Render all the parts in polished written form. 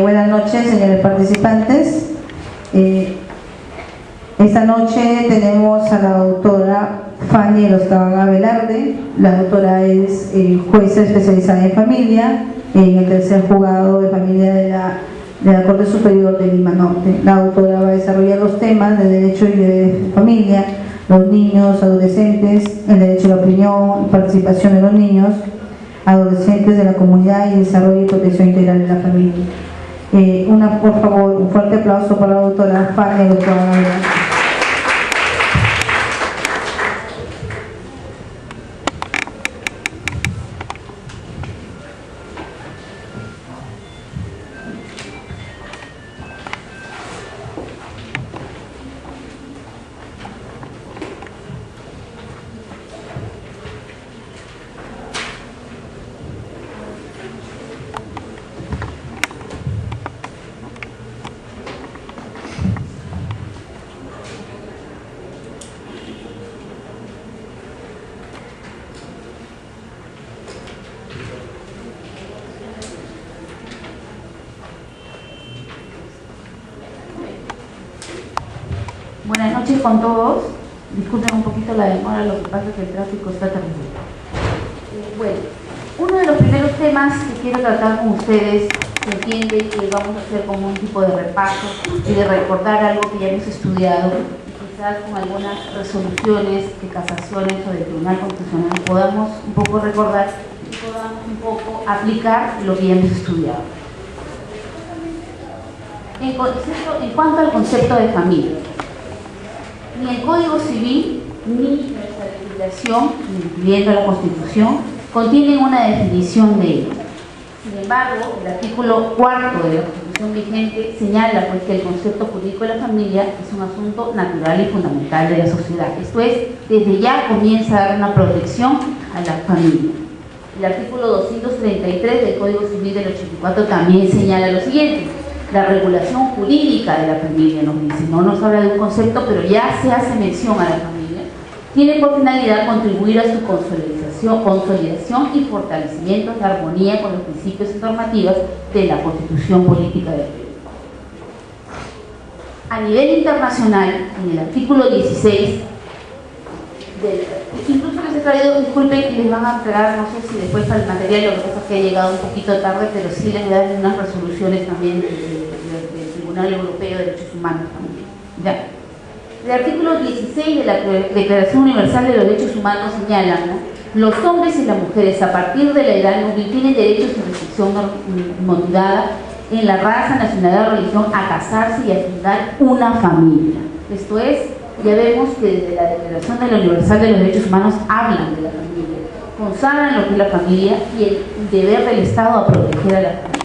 Buenas noches, señores participantes. Esta noche tenemos a la doctora Fanny Elostábal Abelarde. La doctora es jueza especializada en familia en el tercer juzgado de familia de la Corte Superior de Lima Norte. La doctora va a desarrollar los temas de derecho y de familia, los niños, adolescentes, el derecho a la opinión y participación de los niños, adolescentes de la comunidad y desarrollo y protección integral de la familia. Por favor, un fuerte aplauso para la doctora Fanny Elostábal Abelarde. Buenas noches con todos. Disculpen un poquito la demora, lo que pasa es que el tráfico está terrible. Bueno, uno de los primeros temas que quiero tratar con ustedes, se entiende que vamos a hacer como un tipo de repaso y de recordar algo que ya hemos estudiado, y quizás con algunas resoluciones de casaciones o del Tribunal Constitucional podamos un poco recordar y podamos un poco aplicar lo que ya hemos estudiado. En cuanto al concepto de familia, ni el Código Civil ni nuestra legislación, incluyendo la Constitución, contienen una definición de ello. Sin embargo, el artículo 4 de la Constitución vigente señala pues, que el concepto jurídico de la familia es un asunto natural y fundamental de la sociedad. Esto es, desde ya comienza a dar una protección a la familia. El artículo 233 del Código Civil del 84 también señala lo siguiente: La regulación jurídica de la familia, nos dice, no nos habla de un concepto, pero ya se hace mención a la familia, tiene por finalidad contribuir a su consolidación y fortalecimiento en armonía con los principios y normativas de la Constitución Política del Perú. A nivel internacional, en el artículo 16, incluso les he traído, disculpen, les van a entregar, no sé si después para el material, lo que pasa es que ha llegado un poquito tarde, pero sí les dan unas resoluciones también del Tribunal Europeo de Derechos Humanos también. Ya. El artículo 16 de la Declaración Universal de los Derechos Humanos señala, ¿no?, los hombres y las mujeres a partir de la edad núbil tienen derechos sin restricción motivada en la raza, nacionalidad o religión a casarse y a fundar una familia. Esto es, ya vemos que desde la Declaración de la Universal de los Derechos Humanos hablan de la familia, consagran lo que es la familia y el deber del Estado a proteger a la familia.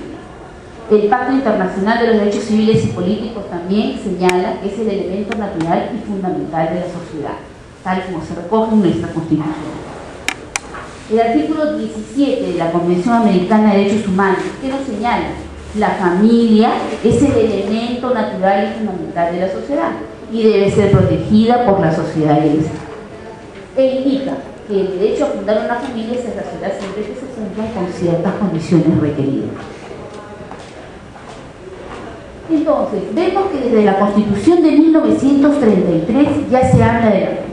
El Pacto Internacional de los Derechos Civiles y Políticos también señala que es el elemento natural y fundamental de la sociedad, tal como se recoge en nuestra Constitución. El artículo 17 de la Convención Americana de Derechos Humanos, ¿qué nos señala? La familia es el elemento natural y fundamental de la sociedad y debe ser protegida por la sociedad y el Estado. E indica que el derecho a fundar una familia se ejercerá siempre que se cumplan con ciertas condiciones requeridas. Entonces, vemos que desde la Constitución de 1933 ya se habla de la familia.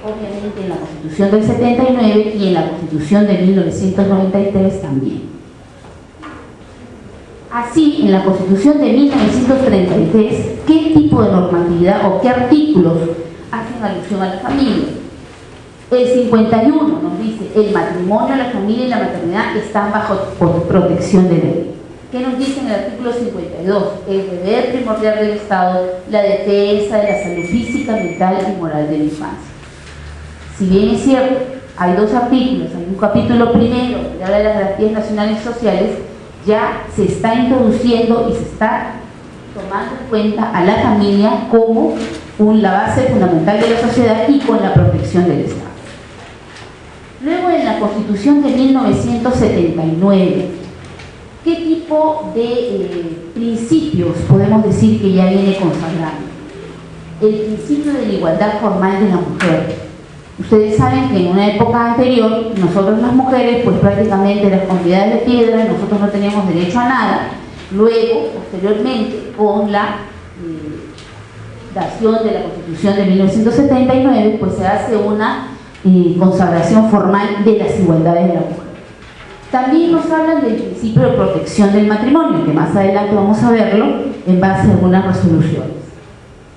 Obviamente en la Constitución del 79 y en la Constitución de 1993 también. Así, en la Constitución de 1933, ¿qué tipo de normatividad o qué artículos hacen alusión a la familia? El 51 nos dice, el matrimonio, la familia y la maternidad están bajo protección de ley. ¿Qué nos dice en el artículo 52? El deber primordial del Estado, la defensa de la salud física, mental y moral de la infancia. Si bien es cierto, hay dos artículos, hay un capítulo primero que habla de las garantías nacionales y sociales, ya se está introduciendo y se está tomando en cuenta a la familia como la base fundamental de la sociedad y con la protección del Estado. Luego, en la Constitución de 1979, ¿qué tipo de principios podemos decir que ya viene consagrando? El principio de la igualdad formal de la mujer. Ustedes saben que en una época anterior, nosotros las mujeres, pues prácticamente las comunidades de piedra, nosotros no teníamos derecho a nada. Luego, posteriormente, con la dación de la Constitución de 1979, pues se hace una consagración formal de las igualdades de la mujer. También nos hablan del principio de protección del matrimonio, que más adelante vamos a verlo en base a algunas resoluciones.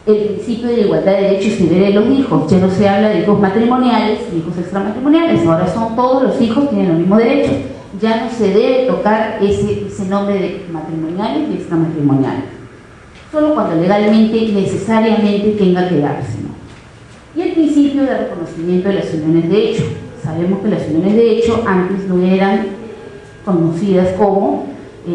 El principio de la igualdad de derechos y deberes de los hijos, ya no se habla de hijos matrimoniales ni hijos extramatrimoniales, ahora son todos los hijos, tienen los mismos derechos, ya no se debe tocar ese nombre de matrimoniales y extramatrimoniales, solo cuando legalmente, necesariamente tenga que darse, ¿no? Y el principio de reconocimiento de las uniones de hecho. Sabemos que las uniones de hecho antes no eran conocidas como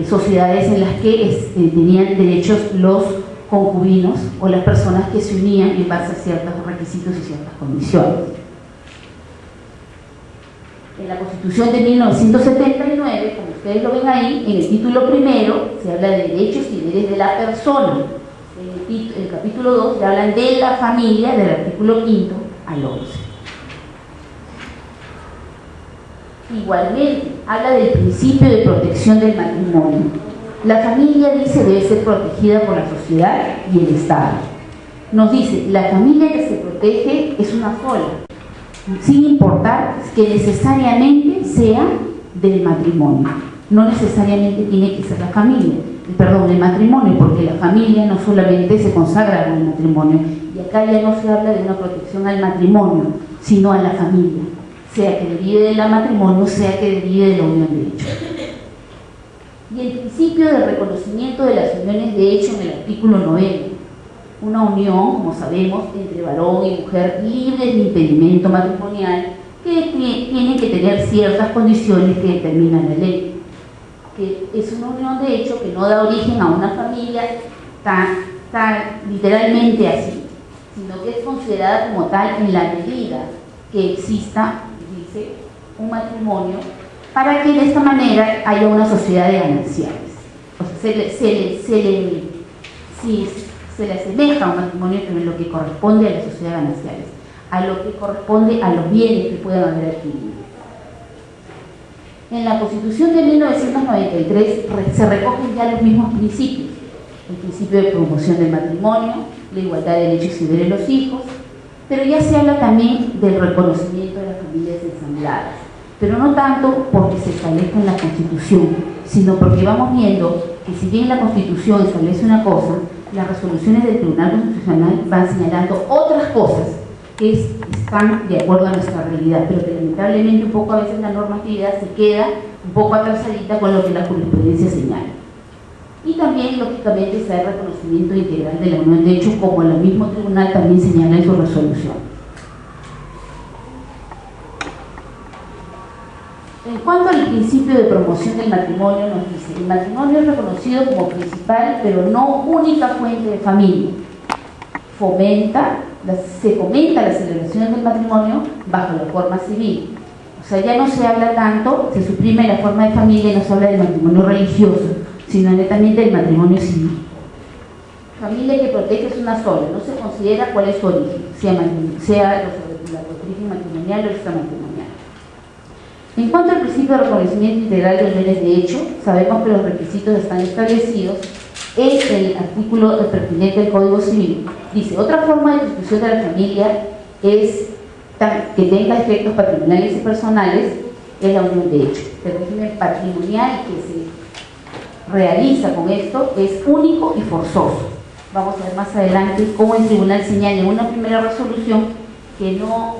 sociedades en las que tenían derechos los concubinos o las personas que se unían en base a ciertos requisitos y ciertas condiciones. En la Constitución de 1979, como ustedes lo ven ahí, en el título primero se habla de derechos y deberes de la persona. En el capítulo 2 se hablan de la familia, del artículo 5 al 11. Igualmente, habla del principio de protección del matrimonio. La familia, dice, debe ser protegida por la sociedad y el Estado. Nos dice, la familia que se protege es una sola, sin importar que necesariamente sea del matrimonio. No necesariamente tiene que ser la familia, el matrimonio, porque la familia no solamente se consagra en el matrimonio, y acá ya no se habla de una protección al matrimonio, sino a la familia, sea que derive del matrimonio, sea que derive de la unión de hecho. Y el principio de reconocimiento de las uniones de hecho en el artículo 9, una unión, como sabemos, entre varón y mujer libres de impedimento matrimonial, que tienen que tener ciertas condiciones que determinan la ley, que es una unión de hecho que no da origen a una familia tan literalmente así, sino que es considerada como tal en la medida que exista, dice, un matrimonio, para que de esta manera haya una sociedad de gananciales. o sea, se le asemeja a un matrimonio, pero en lo que corresponde a las sociedades gananciales, a lo que corresponde a los bienes que puedan haber adquirido. En la Constitución de 1993 se recogen ya los mismos principios: el principio de promoción del matrimonio, la igualdad de derechos civiles de los hijos, pero ya se habla también del reconocimiento de las familias ensambladas, pero no tanto porque se establezca en la Constitución, sino porque vamos viendo que si bien la Constitución establece una cosa, las resoluciones del Tribunal Constitucional van señalando otras cosas que están de acuerdo a nuestra realidad, pero que lamentablemente un poco a veces la normatividad se queda un poco atrasadita con lo que la jurisprudencia señala. Y también, lógicamente, está el reconocimiento integral de la unión de hecho, como el mismo tribunal también señala en su resolución. En cuanto al principio de promoción del matrimonio, nos dice: el matrimonio es reconocido como principal, pero no única fuente de familia. Se fomenta la celebración del matrimonio bajo la forma civil. O sea, ya no se habla tanto, se suprime la forma de familia y no se habla del matrimonio religioso, sino netamente del matrimonio civil. Familia que protege es una sola, no se considera cuál es su origen, sea la origen matrimonial o extramatrimonial. En cuanto al principio de reconocimiento integral de bienes de hecho, sabemos que los requisitos están establecidos en el artículo pertinente del Código Civil. Dice: otra forma de constitución de la familia es que tenga efectos patrimoniales y personales es la unión de hecho. El régimen patrimonial que se realiza con esto es único y forzoso. Vamos a ver más adelante cómo el tribunal señala en una primera resolución que no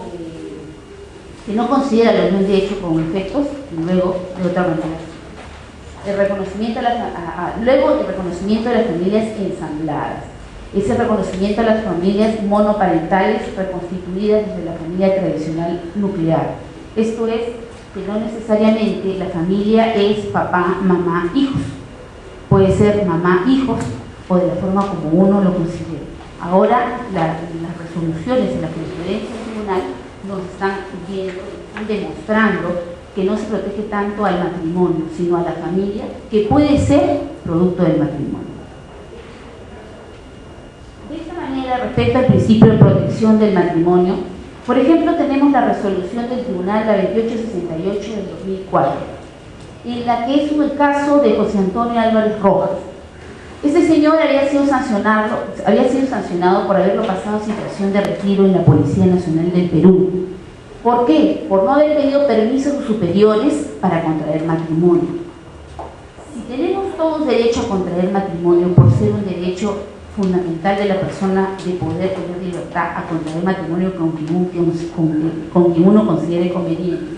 considera la unión de hecho con efectos, y luego de otra manera. Luego el reconocimiento de las familias ensambladas. Es el reconocimiento a las familias monoparentales reconstituidas desde la familia tradicional nuclear. Esto es que no necesariamente la familia es papá, mamá, hijos. Puede ser mamá, hijos, o de la forma como uno lo considere. Ahora las resoluciones en la jurisprudencia del tribunal nos están demostrando que no se protege tanto al matrimonio, sino a la familia, que puede ser producto del matrimonio. De esta manera, respecto al principio de protección del matrimonio, por ejemplo, tenemos la resolución del tribunal, la 2868 del 2004, en la que es el caso de José Antonio Álvarez Rojas. Este señor había sido sancionado por haberlo pasado en situación de retiro en la Policía Nacional del Perú. ¿Por qué? Por no haber pedido permiso a sus superiores para contraer matrimonio. Si tenemos todos derecho a contraer matrimonio por ser un derecho fundamental de la persona de poder tener libertad a contraer matrimonio con quien uno considere conveniente,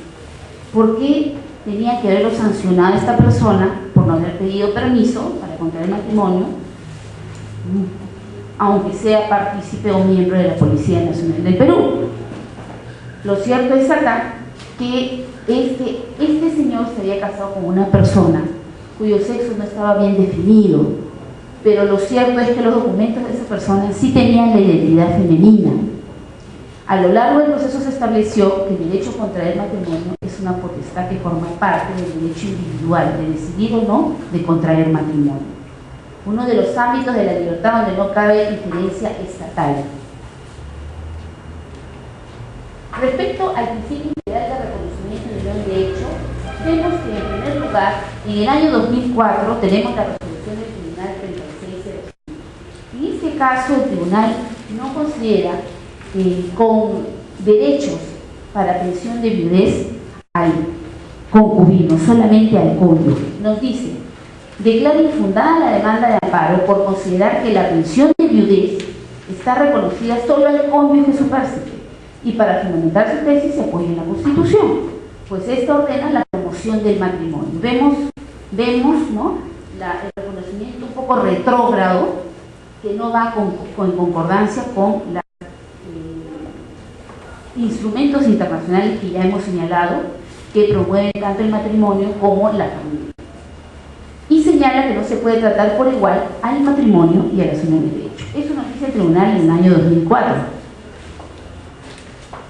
¿por qué tenía que haberlo sancionado a esta persona por no haber pedido permiso para contraer matrimonio, aunque sea partícipe o miembro de la Policía Nacional del Perú? Lo cierto es acá que este señor se había casado con una persona cuyo sexo no estaba bien definido, pero lo cierto es que los documentos de esa persona sí tenían la identidad femenina. A lo largo del proceso se estableció que el derecho a contraer matrimonio es una potestad que forma parte del derecho individual de decidir o no de contraer matrimonio. Uno de los ámbitos de la libertad donde no cabe injerencia estatal. Respecto al principio integral de reconocimiento de unión de hecho, vemos que en primer lugar, en el año 2004 tenemos la resolución del Tribunal 3605. En este caso, el Tribunal no considera con derechos para pensión de viudez al concubino, solamente al cónyuge. Nos dice: declara infundada la demanda de amparo por considerar que la pensión de viudez está reconocida solo al cónyuge supérstite, y para fundamentar su tesis se apoya en la Constitución, pues esta ordena la promoción del matrimonio. Vemos ¿no? el reconocimiento un poco retrógrado que no va en concordancia con los instrumentos internacionales que ya hemos señalado, que promueven tanto el matrimonio como la familia. Y señala que no se puede tratar por igual al matrimonio y a las uniones de hecho. Eso nos dice el tribunal en el año 2004.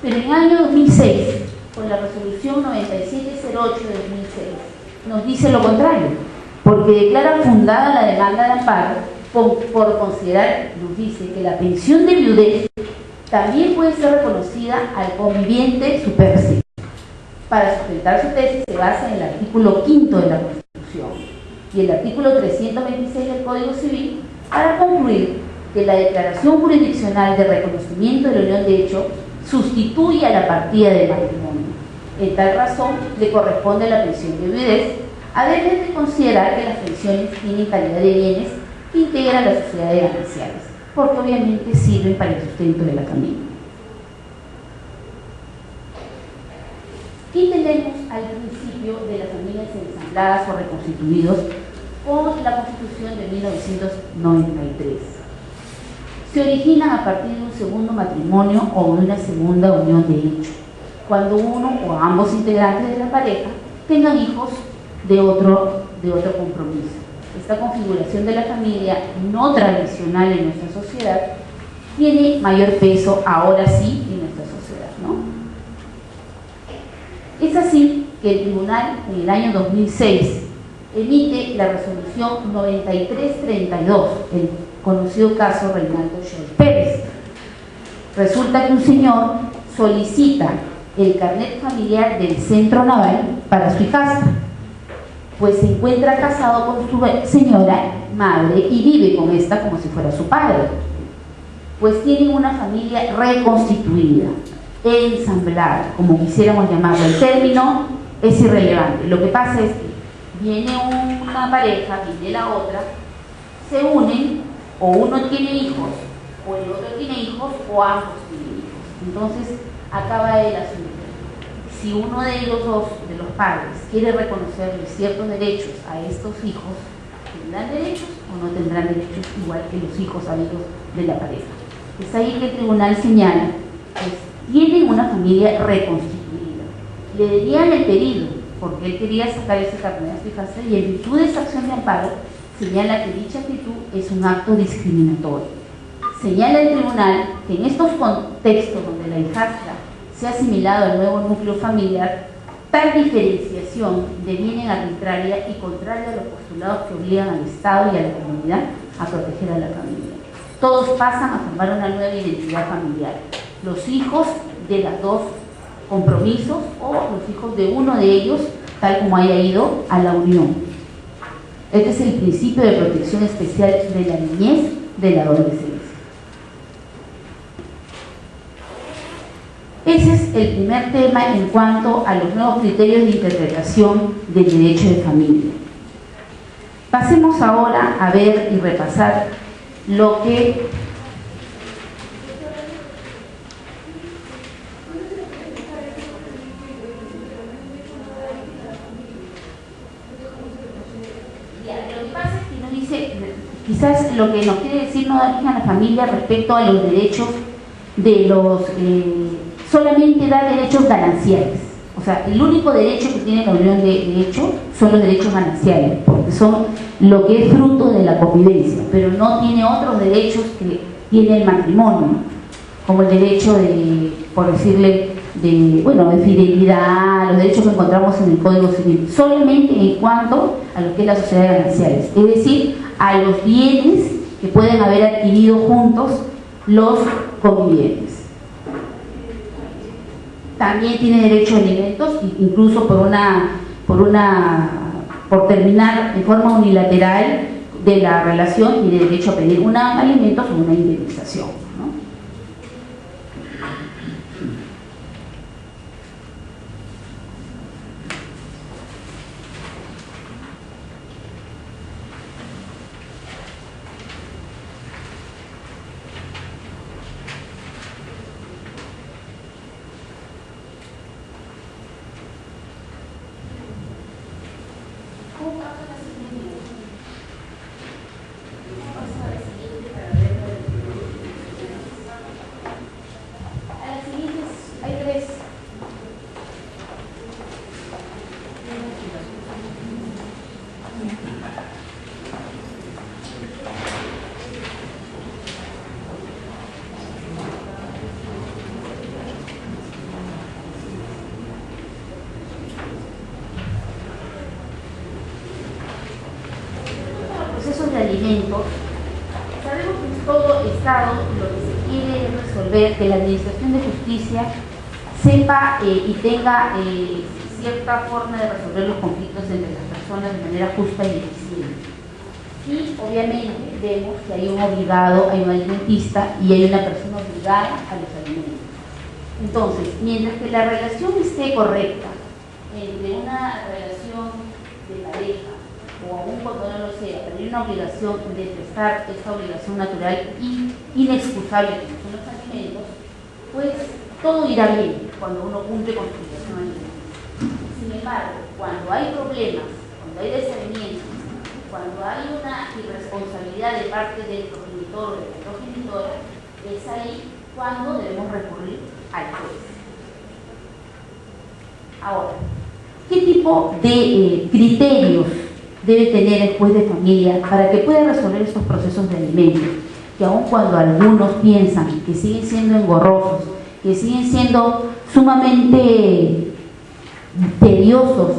Pero en el año 2006, con la resolución 9708 de 2006, nos dice lo contrario. porque declara fundada la demanda de amparo por considerar, nos dice, que la pensión de viudez también puede ser reconocida al conviviente superstite. Para sustentar su tesis se basa en el artículo 5 de la Constitución y el artículo 326 del Código Civil para concluir que la declaración jurisdiccional de reconocimiento de la unión de hecho sustituye a la partida de matrimonio. En tal razón le corresponde la pensión de viudez, a veces de considerar que las pensiones tienen calidad de bienes que integran las sociedades gananciales, porque obviamente sirven para el sustento de la familia. ¿Qué entendemos al principio de las familias ensambladas o reconstituidos con la Constitución de 1993? Se originan a partir de un segundo matrimonio o de una segunda unión de hecho, cuando uno o ambos integrantes de la pareja tengan hijos de otro compromiso. Esta configuración de la familia no tradicional en nuestra sociedad tiene mayor peso ahora sí en nuestra sociedad, ¿no? Es así que el tribunal en el año 2006 emite la resolución 9332, el conocido caso Reinaldo Scholl Pérez. Resulta que un señor solicita el carnet familiar del centro naval para su hijastra, pues se encuentra casado con su señora madre y vive con esta como si fuera su padre, pues tienen una familia reconstituida, ensamblada, como quisiéramos llamarlo. El término es irrelevante. Lo que pasa es que viene una pareja, viene la otra, se unen, o uno tiene hijos, o el otro tiene hijos, o ambos tienen hijos. Entonces acaba el asunto. Si uno de ellos dos, de los padres, quiere reconocerle ciertos derechos a estos hijos, ¿tendrán derechos o no tendrán derechos igual que los hijos habidos de la pareja? Es ahí que el tribunal señala, pues, tienen una familia reconstituida. Le debían el pedido, porque él quería sacar ese carnet a su hijastra, y en virtud de esa acción de amparo, señala que dicha actitud es un acto discriminatorio. Señala el tribunal que en estos contextos donde la hijastra se ha asimilado al nuevo núcleo familiar, tal diferenciación deviene arbitraria y contraria a los postulados que obligan al Estado y a la comunidad a proteger a la familia. Todos pasan a formar una nueva identidad familiar. Los hijos de los dos compromisos o los hijos de uno de ellos, tal como haya ido a la unión. Este es el principio de protección especial de la niñez, de la adolescencia. Ese es el primer tema en cuanto a los nuevos criterios de interpretación del derecho de familia. Pasemos ahora a ver y repasar lo que pasa es que nos dice, quizás lo que nos quiere decir no da origen a la familia respecto a los derechos de los solamente da derechos gananciales. O sea, el único derecho que tiene la unión de hecho son los derechos gananciales, porque son lo que es fruto de la convivencia, pero no tiene otros derechos que tiene el matrimonio, como el derecho de, por decirle, de fidelidad, los derechos que encontramos en el Código Civil, solamente en cuanto a lo que es la sociedad de gananciales, es decir, a los bienes que pueden haber adquirido juntos los convivientes. También tiene derecho a alimentos, incluso por terminar en forma unilateral de la relación, tiene derecho a pedir alimentos o una indemnización, ¿no? todo Estado lo que se quiere es resolver que la Administración de Justicia sepa y tenga cierta forma de resolver los conflictos entre las personas de manera justa y eficiente. Y obviamente vemos que hay un obligado, hay un alimentista y hay una persona obligada a los alimentos. Entonces, mientras que la relación esté correcta entre una relación de pareja o aún cuando no lo sea, pero hay una obligación de prestar esta obligación natural y inexcusable como son los alimentos, pues todo irá bien cuando uno cumple con su obligación alimentaria. Sin embargo, cuando hay problemas, cuando hay desavenencias, cuando hay una irresponsabilidad de parte del progenitor o de la progenitora, es ahí cuando debemos recurrir al juez. Ahora, ¿qué tipo de criterios debe tener el juez de familia para que pueda resolver estos procesos de alimentos? Que aun cuando algunos piensan que siguen siendo engorrosos, que siguen siendo sumamente tediosos,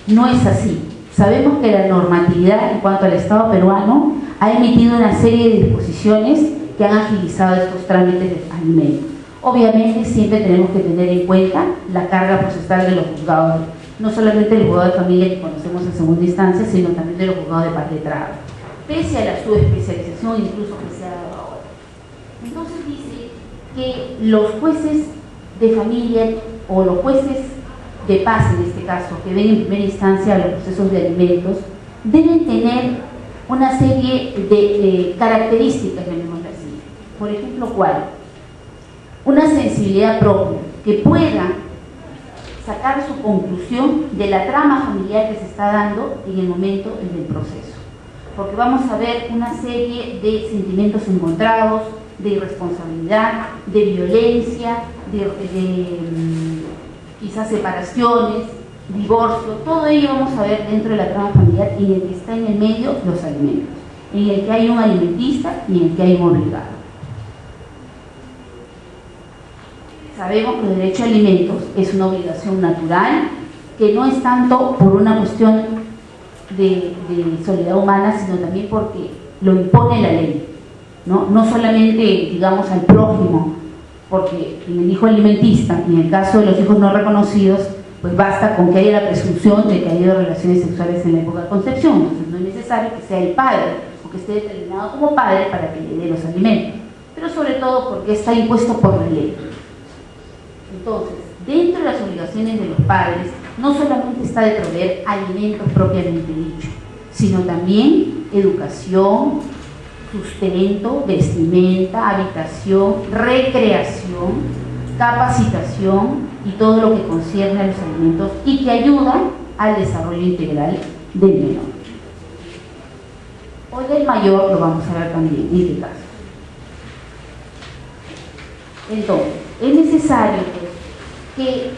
no es así. Sabemos que la normatividad en cuanto al Estado peruano ha emitido una serie de disposiciones que han agilizado estos trámites de alimentos. Obviamente siempre tenemos que tener en cuenta la carga procesal de los juzgados, no solamente del juzgado de familia que conocemos en segunda instancia, sino también de los juzgados de paz letrado, pese a la subespecialización incluso que se ha dado ahora. Entonces dice que los jueces de familia o los jueces de paz, en este caso, que ven en primera instancia los procesos de alimentos, deben tener una serie de características, llamémoslo así. Por ejemplo, ¿cuál? Una sensibilidad propia, que pueda sacar su conclusión de la trama familiar que se está dando en el momento del proceso. Porque vamos a ver una serie de sentimientos encontrados, de irresponsabilidad, de violencia, de quizás separaciones, divorcio, todo ello vamos a ver dentro de la trama familiar en el que está en el medio los alimentos, en el que hay un alimentista y en el que hay un obligado. Sabemos que el derecho a alimentos es una obligación natural, que no es tanto por una cuestión de solidaridad humana, sino también porque lo impone la ley, no solamente, digamos, al prójimo, porque en el hijo alimentista y en el caso de los hijos no reconocidos, pues basta con que haya la presunción de que ha habido relaciones sexuales en la época de concepción. Entonces no es necesario que sea el padre o que esté determinado como padre para que le dé los alimentos, pero sobre todo porque está impuesto por la ley. Entonces, dentro de las obligaciones de los padres, no solamente está de proveer alimentos propiamente dicho, sino también educación, sustento, vestimenta, habitación, recreación, capacitación y todo lo que concierne a los alimentos y que ayuda al desarrollo integral del menor. Hoy del mayor lo vamos a ver también en este caso. Entonces, es necesario que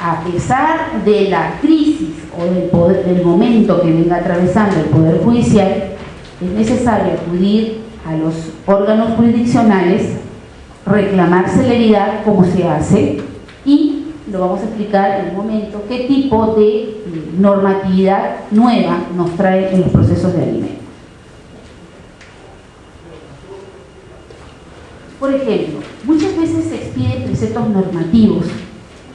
a pesar de la crisis o del momento que venga atravesando el Poder Judicial, es necesario acudir a los órganos jurisdiccionales, reclamar celeridad como se hace y lo vamos a explicar en un momento qué tipo de normatividad nueva nos trae en los procesos de alimentos. Por ejemplo, muchas veces se expiden preceptos normativos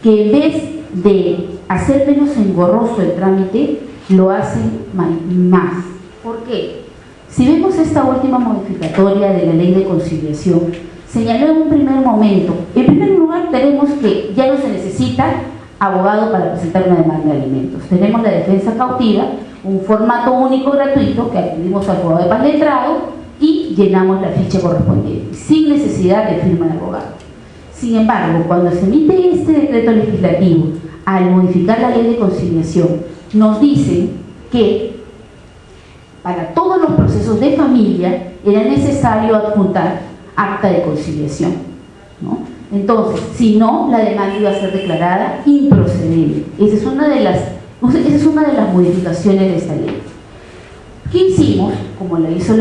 que en vez de hacer menos engorroso el trámite, lo hacen más. ¿Por qué? Si vemos esta última modificatoria de la Ley de Conciliación, señaló en un primer momento, en primer lugar tenemos que ya no se necesita abogado para presentar una demanda de alimentos. Tenemos la defensa cautiva, un formato único gratuito que acudimos al juzgado de paz letrado y llenamos la ficha correspondiente, sin necesidad de firma de abogado. Sin embargo, cuando se emite este decreto legislativo, al modificar la Ley de Conciliación, nos dicen que para todos los procesos de familia era necesario adjuntar acta de conciliación, ¿no? Entonces, si no, la demanda iba a ser declarada improcedente. Esa es una de las modificaciones de esta ley. ¿Qué hicimos? Como le hizo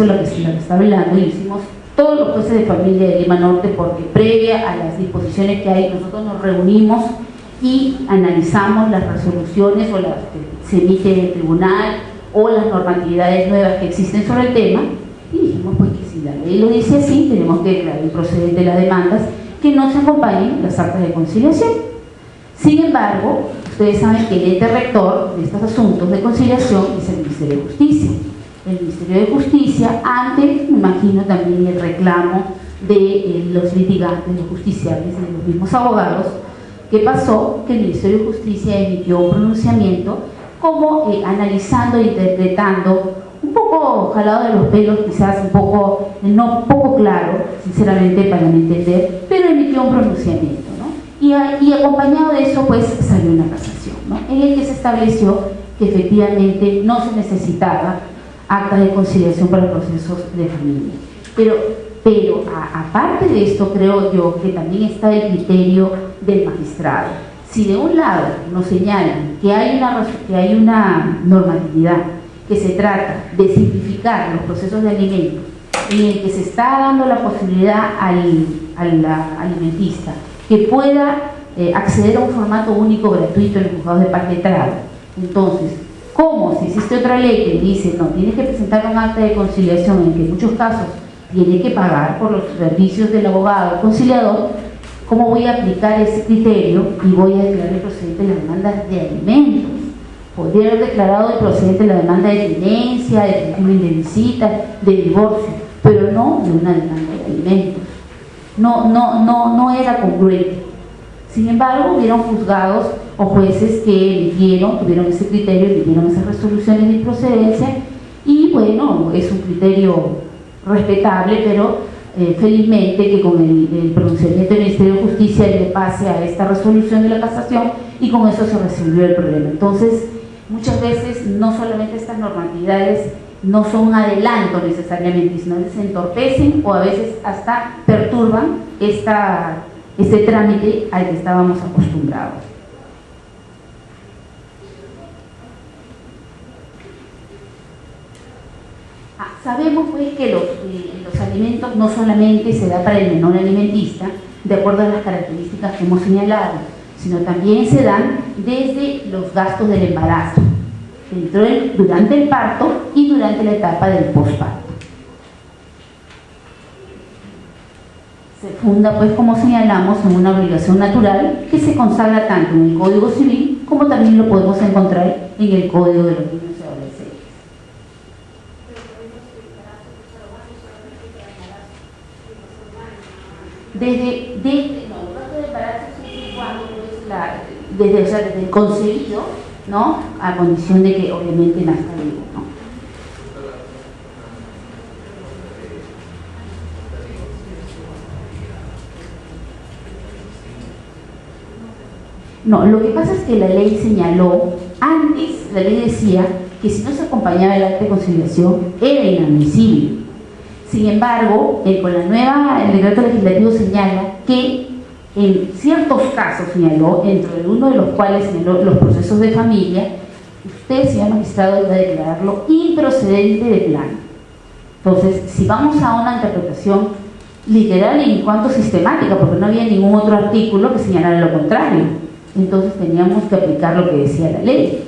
la que está hablando, y hicimos todos los jueces de familia de Lima Norte, porque previa a las disposiciones que hay, nosotros nos reunimos y analizamos las resoluciones o las que se emite en el tribunal o las normatividades nuevas que existen sobre el tema, y la ley lo dice así, tenemos que declarar improcedente las demandas que no se acompañen las actas de conciliación. Sin embargo, ustedes saben que el ente rector de estos asuntos de conciliación es el Ministerio de Justicia. El Ministerio de Justicia, ante, me imagino, también el reclamo de los litigantes, los justiciables, de los mismos abogados. ¿Qué pasó? Que el Ministerio de Justicia emitió un pronunciamiento como analizando e interpretando, un poco jalado de los pelos, quizás un poco, no poco claro, sinceramente, para mi entender, pero emitió un pronunciamiento, ¿no? Y acompañado de eso, pues, salió una casación, ¿no? En el que se estableció que efectivamente no se necesitaba actas de conciliación para procesos de familia. Pero aparte de esto, creo yo que también está el criterio del magistrado. Si de un lado nos señalan que hay una normatividad que se trata de simplificar los procesos de alimentos, en el que se está dando la posibilidad al alimentista que pueda acceder a un formato único gratuito en los juzgados de paz letrado, entonces, ¿cómo? Si existe otra ley que dice, no, tienes que presentar un acta de conciliación en que en muchos casos tiene que pagar por los servicios del abogado conciliador, ¿cómo voy a aplicar ese criterio y voy a declarar procedente la demanda de alimentos? Podría haber declarado procedente la demanda de tenencia, de régimen de visita, de divorcio, pero no de una demanda de alimentos. No era congruente. Sin embargo, hubieron juzgados o jueces que tuvieron ese criterio, emitieron esas resoluciones de improcedencia, y bueno, es un criterio respetable, pero felizmente que con el pronunciamiento del Ministerio de Justicia le pase a esta resolución de la casación, y con eso se resolvió el problema. Entonces, muchas veces no solamente estas normatividades no son un adelanto necesariamente, sino que se entorpecen o a veces hasta perturban este trámite al que estábamos acostumbrados. Sabemos pues que los alimentos no solamente se da para el menor alimentista, de acuerdo a las características que hemos señalado, sino también se dan desde los gastos del embarazo, durante el parto y durante la etapa del posparto. Se funda, pues, como señalamos, en una obligación natural que se consagra tanto en el Código Civil como también lo podemos encontrar en el Código de los Niños y Adolescentes. Desde el gasto de embarazo siempre y cuando, pues, desde el concebido, ¿no?, a condición de que obviamente nazca vivo, ¿no? No, lo que pasa es que la ley señaló, antes la ley decía que si no se acompañaba el acta de conciliación era inadmisible. Sin embargo, el decreto legislativo señala que en ciertos casos, señaló, entre uno de los cuales señaló los procesos de familia, usted, señor magistrado, debe declararlo improcedente de plano. Entonces, si vamos a una interpretación literal y en cuanto sistemática, porque no había ningún otro artículo que señalara lo contrario, entonces teníamos que aplicar lo que decía la ley,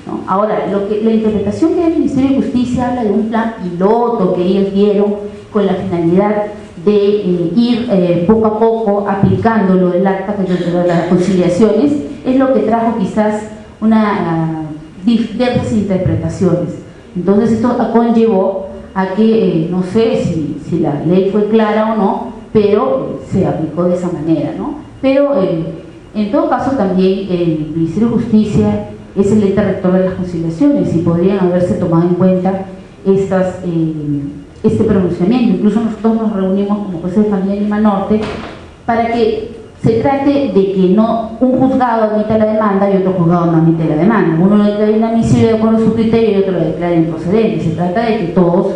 ¿no? Ahora, la interpretación que da el Ministerio de Justicia habla de un plan piloto que ellos dieron con la finalidad de ir poco a poco aplicándolo del acta de las conciliaciones, es lo que trajo quizás diversas interpretaciones. Entonces esto conllevó a que, no sé si la ley fue clara o no, pero se aplicó de esa manera, ¿no? Pero en todo caso también el Ministerio de Justicia es el ente rector de las conciliaciones y podrían haberse tomado en cuenta este pronunciamiento. Incluso nosotros nos reunimos como jueces de familia en Lima Norte para que se trate de que no un juzgado admita la demanda y otro juzgado no admite la demanda. Uno lo declara inadmisible de acuerdo a su criterio y otro lo declara improcedente. Se trata de que todos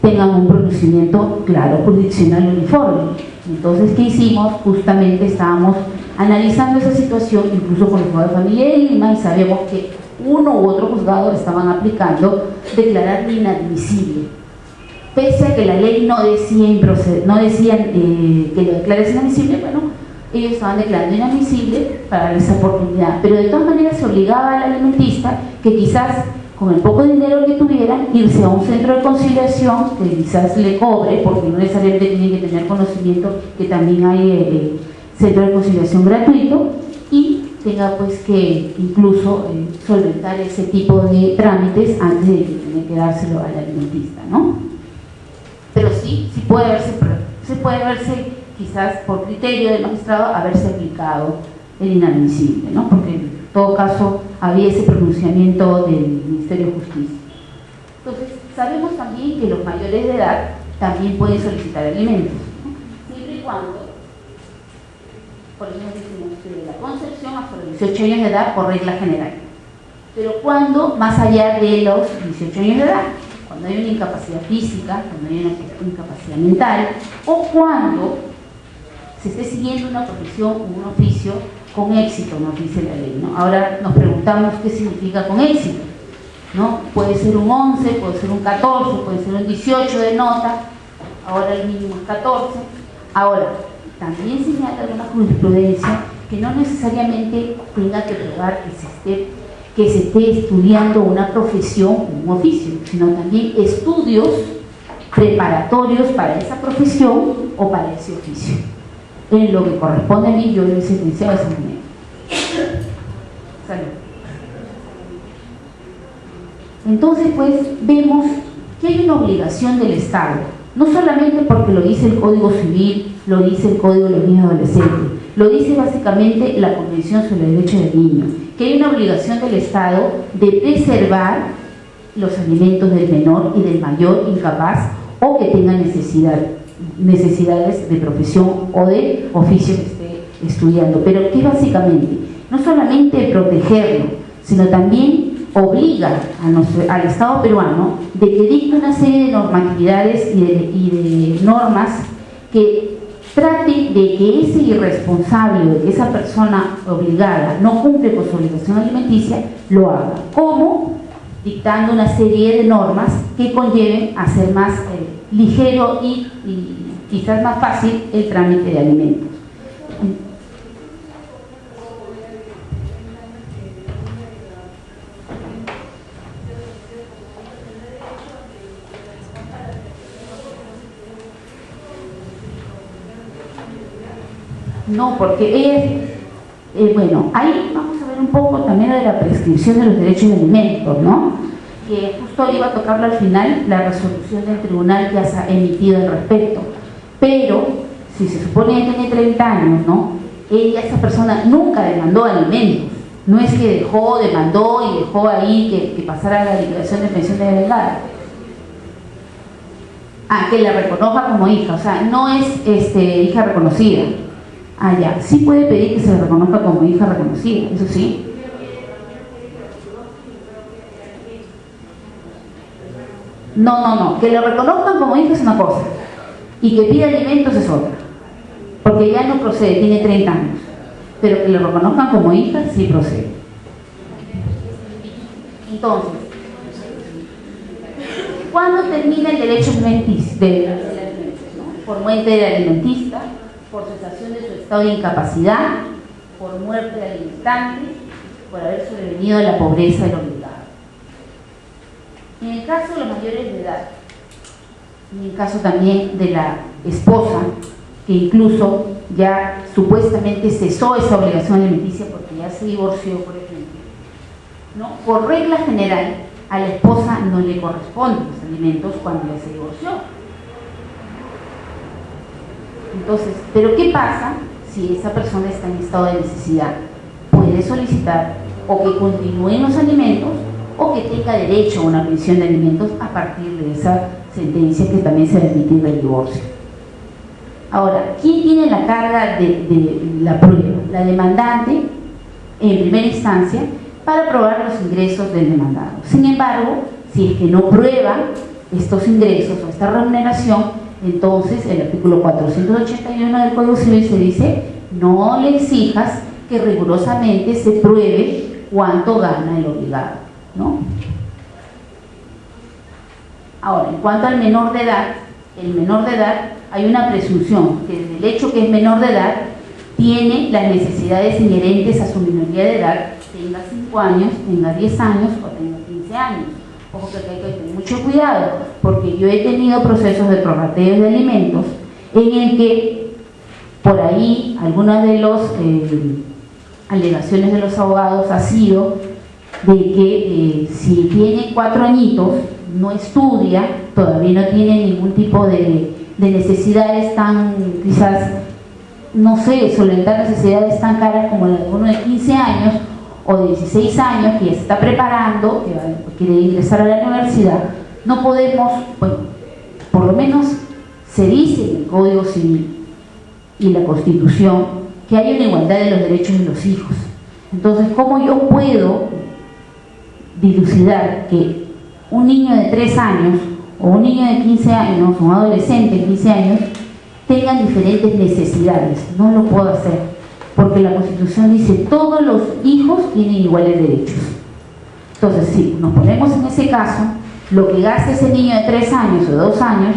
tengan un pronunciamiento claro, jurisdiccional uniforme. Entonces, ¿qué hicimos? Justamente estábamos analizando esa situación, incluso con el juzgado de familia de Lima, y sabemos que uno u otro juzgado estaban aplicando declarar inadmisible. Pese a que la ley no decía que lo declares inadmisible, bueno, ellos estaban declarando inadmisible para darle esa oportunidad. Pero de todas maneras se obligaba al alimentista que quizás con el poco dinero que tuvieran, irse a un centro de conciliación que quizás le cobre, porque no necesariamente tienen que tener conocimiento que también hay centro de conciliación gratuito, y tenga pues que incluso solventar ese tipo de trámites antes de que tenga que dárselo al alimentista, ¿no? Pero sí puede verse quizás por criterio del magistrado haberse aplicado el inadmisible, ¿no? Porque en todo caso había ese pronunciamiento del Ministerio de Justicia. Entonces, sabemos también que los mayores de edad también pueden solicitar alimentos, ¿no? Siempre y cuando, por ejemplo, decimos que de la concepción hasta los 18 años de edad por regla general. Pero cuando más allá de los 18 años de edad, cuando hay una incapacidad física, cuando hay una incapacidad mental, o cuando se esté siguiendo una profesión o un oficio con éxito, nos dice la ley, ¿no? Ahora nos preguntamos qué significa con éxito, ¿no? Puede ser un 11, puede ser un 14, puede ser un 18 de nota, ahora el mínimo es 14. Ahora, también señala alguna jurisprudencia que no necesariamente tenga que probar que se esté estudiando una profesión o un oficio, sino también estudios preparatorios para esa profesión o para ese oficio. En lo que corresponde a mí, yo le he sentenciado a esa manera. Salud. Entonces, pues, vemos que hay una obligación del Estado, no solamente porque lo dice el Código Civil, lo dice el Código de los Niños y Adolescentes, lo dice básicamente la Convención sobre el Derecho del Niño, que hay una obligación del Estado de preservar los alimentos del menor y del mayor incapaz o que tenga necesidades de profesión o de oficio que esté estudiando. Pero que básicamente, no solamente protegerlo, sino también obliga al Estado peruano de que dicte una serie de normatividades y de normas que trate de que ese irresponsable, de que esa persona obligada no cumple con su obligación alimenticia, lo haga. ¿Cómo? Dictando una serie de normas que conlleven a hacer más ligero y quizás más fácil el trámite de alimentos. No, porque bueno, ahí vamos a ver un poco también de la prescripción de los derechos de alimentos, ¿no? Que justo iba a tocarlo al final, la resolución del tribunal ya se ha emitido al respecto. Pero, si se supone que tiene 30 años, ¿no? Esa persona nunca demandó alimentos. No es que demandó y dejó ahí que pasara la liquidación de pensión de delegada. Que la reconozca como hija, o sea, no es hija reconocida. Ya, sí puede pedir que se le reconozca como hija reconocida, eso sí. No, que lo reconozcan como hija es una cosa y que pida alimentos es otra, porque ya no procede, tiene 30 años, pero que lo reconozcan como hija sí procede. Entonces, ¿cuándo termina el derecho alimenticio? Por muerte del alimentista, por cesación de su estado de incapacidad, por muerte del alimentante, por haber sobrevenido a la pobreza del obligado. En el caso de los mayores de edad, en el caso también de la esposa, que incluso ya supuestamente cesó esa obligación alimenticia porque ya se divorció, por ejemplo, ¿no? Por regla general, a la esposa no le corresponden los alimentos cuando ya se divorció. Entonces, ¿pero qué pasa si esa persona está en estado de necesidad? Puede solicitar o que continúen los alimentos o que tenga derecho a una pensión de alimentos a partir de esa sentencia que también se va a emitir del divorcio. Ahora, ¿quién tiene la carga de la prueba? La demandante, en primera instancia, para probar los ingresos del demandado. Sin embargo, si es que no prueba estos ingresos o esta remuneración, entonces el artículo 481 del Código Civil se dice: no le exijas que rigurosamente se pruebe cuánto gana el obligado, ¿no? Ahora, en cuanto al menor de edad, el menor de edad, hay una presunción que desde el hecho que es menor de edad tiene las necesidades inherentes a su minoría de edad, tenga 5 años, tenga 10 años o tenga 15 15 años. Ojo que hay que tener mucho cuidado, porque yo he tenido procesos de prorrateo de alimentos en el que por ahí algunas de las alegaciones de los abogados ha sido de que si tiene 4 añitos, no estudia, todavía no tiene ningún tipo de necesidades tan, quizás, no sé, solventar necesidades tan caras como la de uno de 15 años o de 16 años que ya se está preparando, que quiere ingresar a la universidad. No podemos, bueno, por lo menos se dice en el Código Civil y la Constitución que hay una igualdad de los derechos de los hijos. Entonces, ¿cómo yo puedo dilucidar que un niño de 3 años o un niño de 15 años o un adolescente de 15 años tengan diferentes necesidades? No lo puedo hacer, porque la Constitución dice todos los hijos tienen iguales derechos. Entonces, si nos ponemos en ese caso, lo que gasta ese niño de 3 años o 2 años,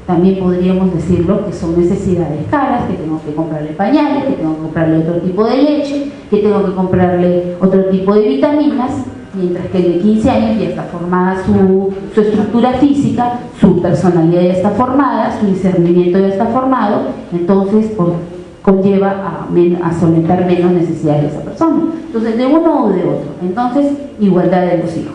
también podríamos decirlo que son necesidades caras, que tengo que comprarle pañales, que tengo que comprarle otro tipo de leche, que tengo que comprarle otro tipo de vitaminas, mientras que el de 15 años ya está formada su estructura física, su personalidad ya está formada, su discernimiento ya está formado, entonces conlleva a solventar menos necesidades de esa persona. Entonces, de uno o de otro. Entonces, igualdad de los hijos.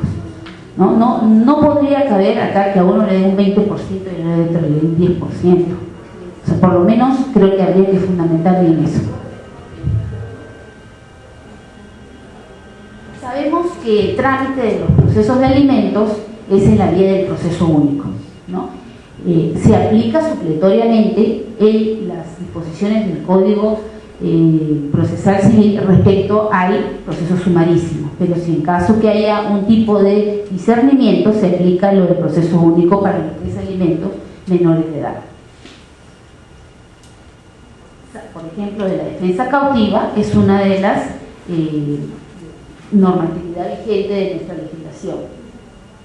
No podría caber acá que a uno le den un 20% y a otro le den un 10%. O sea, por lo menos creo que habría que fundamentar bien eso. Sabemos que el trámite de los procesos de alimentos es en la vía del proceso único, ¿no? Se aplica supletoriamente en las disposiciones del Código Procesal Civil respecto al proceso sumarísimo, pero si en caso que haya un tipo de discernimiento, se aplica lo del proceso único para los 3 alimentos menores de edad. Por ejemplo, de la defensa cautiva es una de las normatividad vigente de nuestra legislación.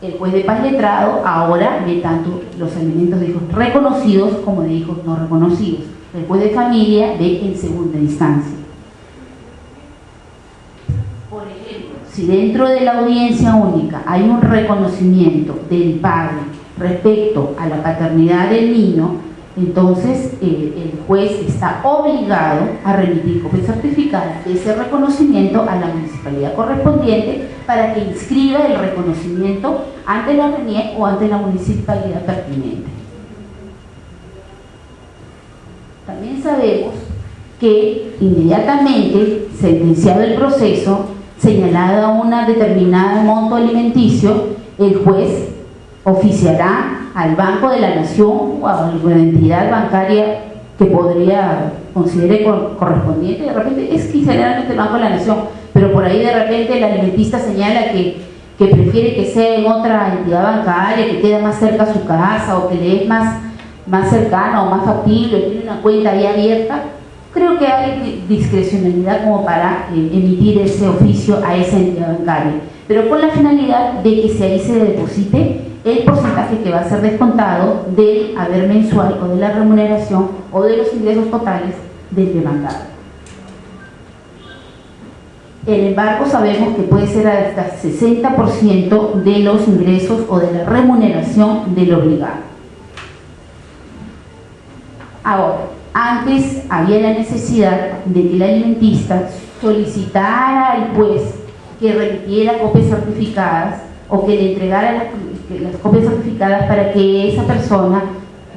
El juez de paz letrado ahora ve tanto los alimentos de hijos reconocidos como de hijos no reconocidos. El juez de familia ve en segunda instancia. Por ejemplo, si dentro de la audiencia única hay un reconocimiento del padre respecto a la paternidad del niño, entonces el juez está obligado a remitir copia certificada de ese reconocimiento a la municipalidad correspondiente para que inscriba el reconocimiento ante la RENIEC o ante la municipalidad pertinente. También sabemos que inmediatamente, sentenciado el proceso, señalada una determinada monto alimenticio, el juez oficiará al Banco de la Nación o a alguna entidad bancaria que podría considere correspondiente. De repente es que generalmente el Banco de la Nación, pero por ahí de repente el alimentista señala que prefiere que sea en otra entidad bancaria, que quede más cerca a su casa o que le es más cercano o más factible, tiene una cuenta ahí abierta. Creo que hay discrecionalidad como para emitir ese oficio a esa entidad bancaria, pero con la finalidad de que ahí se deposite el porcentaje que va a ser descontado del haber mensual o de la remuneración o de los ingresos totales del demandado. El embargo sabemos que puede ser hasta 60% de los ingresos o de la remuneración del obligado. Ahora, antes había la necesidad de que el alimentista solicitara al juez que remitiera copias certificadas o que le entregara las copias certificadas para que esa persona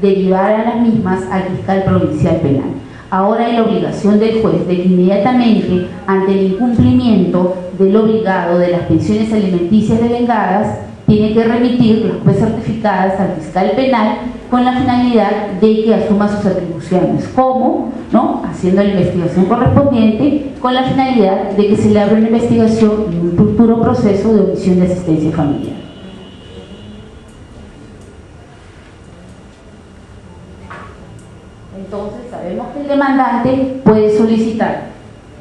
derivara las mismas al fiscal provincial penal. Ahora hay la obligación del juez de que inmediatamente, ante el incumplimiento del obligado de las pensiones alimenticias devengadas, tiene que remitir las copias certificadas al fiscal penal con la finalidad de que asuma sus atribuciones. ¿Cómo? ¿No? Haciendo la investigación correspondiente con la finalidad de que se le abra una investigación en un futuro proceso de omisión de asistencia familiar. Entonces sabemos que el demandante puede solicitar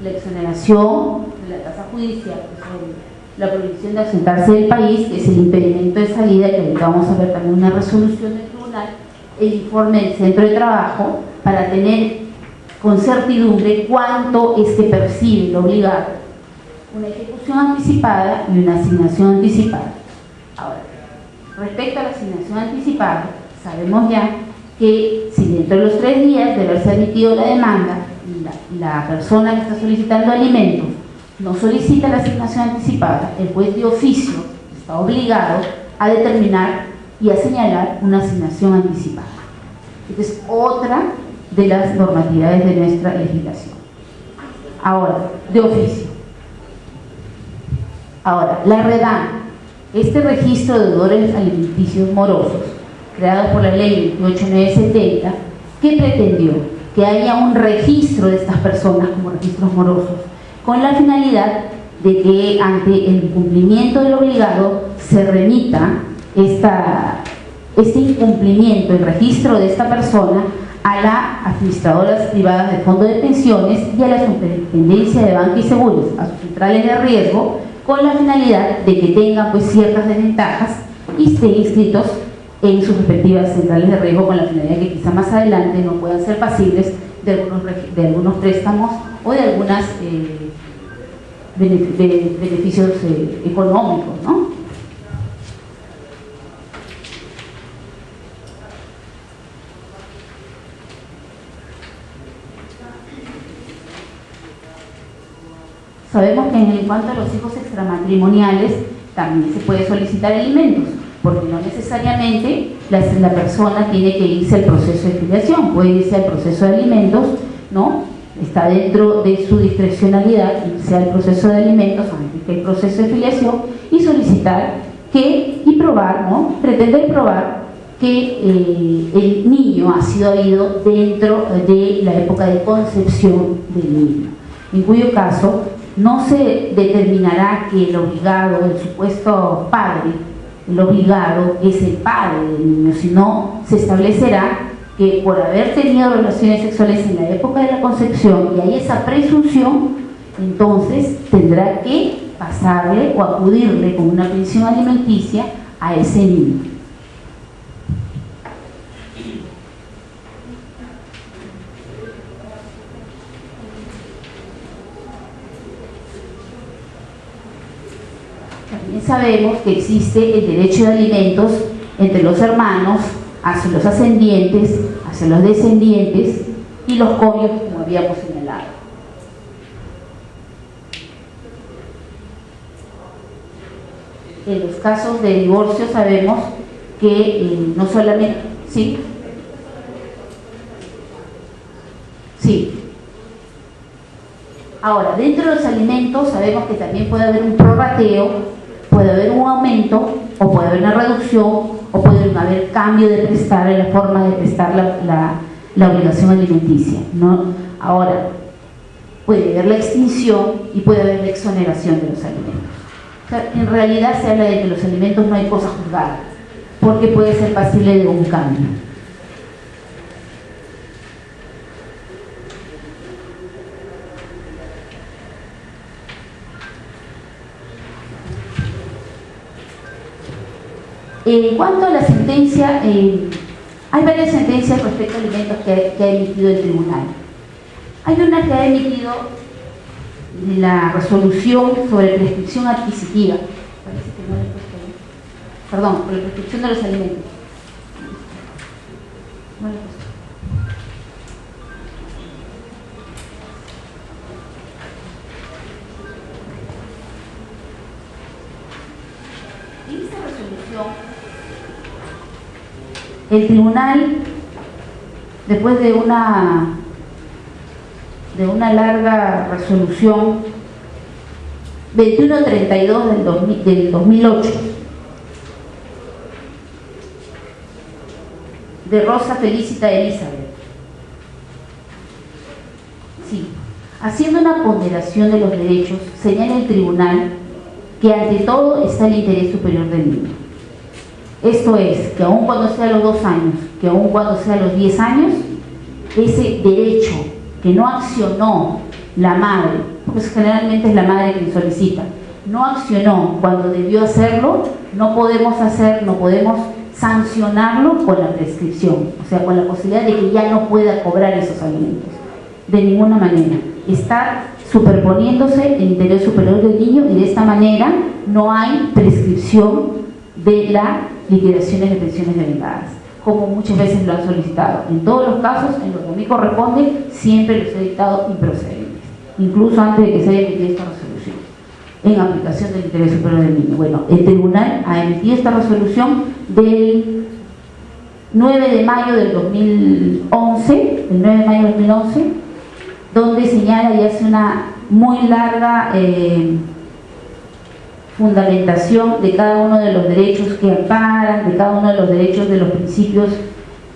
la exoneración de la tasa judicial, la prohibición de ausentarse del país, que es el impedimento de salida, que ahorita vamos a ver también una resolución del tribunal, el informe del centro de trabajo, para tener con certidumbre cuánto es que percibe el obligado, una ejecución anticipada y una asignación anticipada. Ahora, respecto a la asignación anticipada, sabemos ya que si dentro de los 3 días de haberse admitido la demanda, la persona que está solicitando alimentos no solicita la asignación anticipada, el juez de oficio está obligado a determinar y a señalar una asignación anticipada. Esta es otra de las normatividades de nuestra legislación. Ahora, de oficio. Ahora, la REDAM, este registro de deudores alimenticios morosos, creado por la ley 28970, ¿qué pretendió? Que haya un registro de estas personas como registros morosos, con la finalidad de que ante el incumplimiento del obligado se remita este incumplimiento, el registro de esta persona, a las administradoras privadas de fondos de pensiones y a la Superintendencia de Banca y Seguros, a sus centrales de riesgo, con la finalidad de que tengan pues ciertas desventajas y estén inscritos en sus respectivas centrales de riesgo, con la finalidad de que quizá más adelante no puedan ser pasibles de algunos préstamos o de algunos beneficios económicos, ¿no? Sabemos que en cuanto a los hijos extramatrimoniales también se puede solicitar alimentos, porque no necesariamente la persona tiene que irse al proceso de filiación, puede irse al proceso de alimentos, ¿no? Está dentro de su discrecionalidad irse al proceso de alimentos, antes que el proceso de filiación, y solicitar y probar, ¿no? Pretender probar que el niño ha sido habido dentro de la época de concepción del niño, en cuyo caso no se determinará que el obligado, el supuesto padre, el obligado es el padre del niño, sino se establecerá que por haber tenido relaciones sexuales en la época de la concepción y hay esa presunción, entonces tendrá que pasarle o acudirle con una pensión alimenticia a ese niño. También sabemos que existe el derecho de alimentos entre los hermanos, hacia los ascendientes, hacia los descendientes y los cónyuges, como habíamos señalado. En los casos de divorcio sabemos que no solamente... ¿Sí? Sí. Ahora, dentro de los alimentos sabemos que también puede haber un prorrateo, puede haber un aumento o puede haber una reducción o puede haber cambio de prestar en la forma de prestar la obligación alimenticia, ¿no? Ahora, puede haber la extinción y puede haber la exoneración de los alimentos. O sea, en realidad se habla de que los alimentos no hay cosa juzgada, porque puede ser pasible de un cambio. En cuanto a la sentencia, hay varias sentencias respecto a alimentos que ha emitido el tribunal. Hay una que ha emitido la resolución sobre prescripción adquisitiva. Parece que no le he puesto ahí. Perdón, por la prescripción de los alimentos. No le he puesto. En esta resolución, el tribunal, después de una larga resolución 2132 del 2008 de Rosa Felicita Elizabeth, sí, haciendo una ponderación de los derechos, señala el tribunal que ante todo está el interés superior del niño. Esto es, que aun cuando sea a los 2 años, que aun cuando sea a los 10 años, ese derecho que no accionó la madre, porque generalmente es la madre quien solicita, no accionó cuando debió hacerlo, no podemos sancionarlo con la prescripción, o sea, con la posibilidad de que ya no pueda cobrar esos alimentos, de ninguna manera. Está superponiéndose el interés superior del niño y de esta manera no hay prescripción de las liquidaciones de pensiones devengadas, como muchas veces lo han solicitado. En todos los casos, en lo que a mí corresponde, siempre los he dictado improcedentes, incluso antes de que se haya emitido esta resolución, en aplicación del interés superior del niño. Bueno, el tribunal ha emitido esta resolución del 9 de mayo del 2011, el 9 de mayo del 2011, donde señala y hace una muy larga fundamentación de cada uno de los derechos que amparan, de cada uno de los derechos, de los principios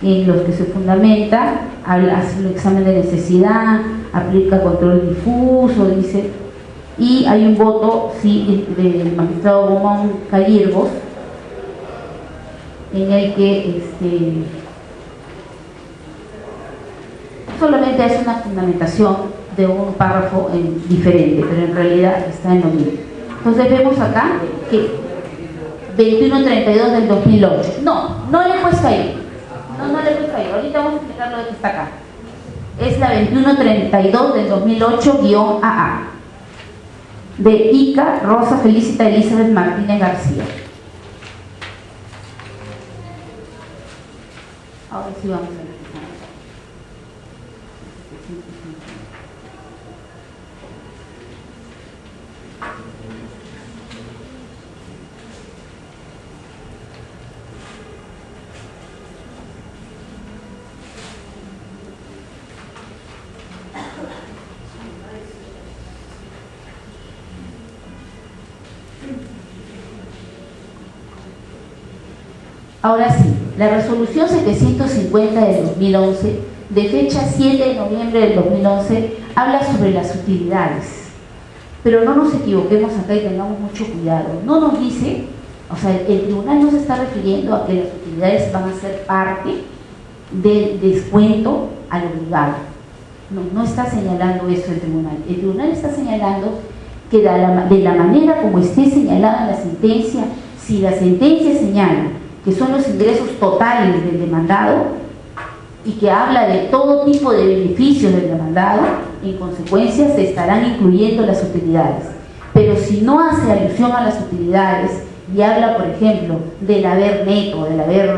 en los que se fundamenta, hace un examen de necesidad, aplica control difuso, dice, y hay un voto, sí, del magistrado Gomón Callirgos, en el que solamente hace una fundamentación de un párrafo diferente, pero en realidad está en lo mismo. Entonces vemos acá que 2132 del 2008. No le he puesto ahí. No le he puesto ahí. Ahorita vamos a explicar lo que está acá. Es la 2132 del 2008-AA. De Ica Rosa Felicita Elizabeth Martínez García. Ahora sí vamos a ver. Ahora sí, la resolución 750 del 2011, de fecha 7 de noviembre del 2011, habla sobre las utilidades. Pero no nos equivoquemos acá y tengamos mucho cuidado. No nos dice, o sea, el tribunal no se está refiriendo a que las utilidades van a ser parte del descuento al obligado. No está señalando eso el tribunal. El tribunal está señalando que de la manera como esté señalada en la sentencia, si la sentencia señala que son los ingresos totales del demandado y que habla de todo tipo de beneficios del demandado, en consecuencia se estarán incluyendo las utilidades. Pero si no hace alusión a las utilidades y habla, por ejemplo, del haber neto, del haber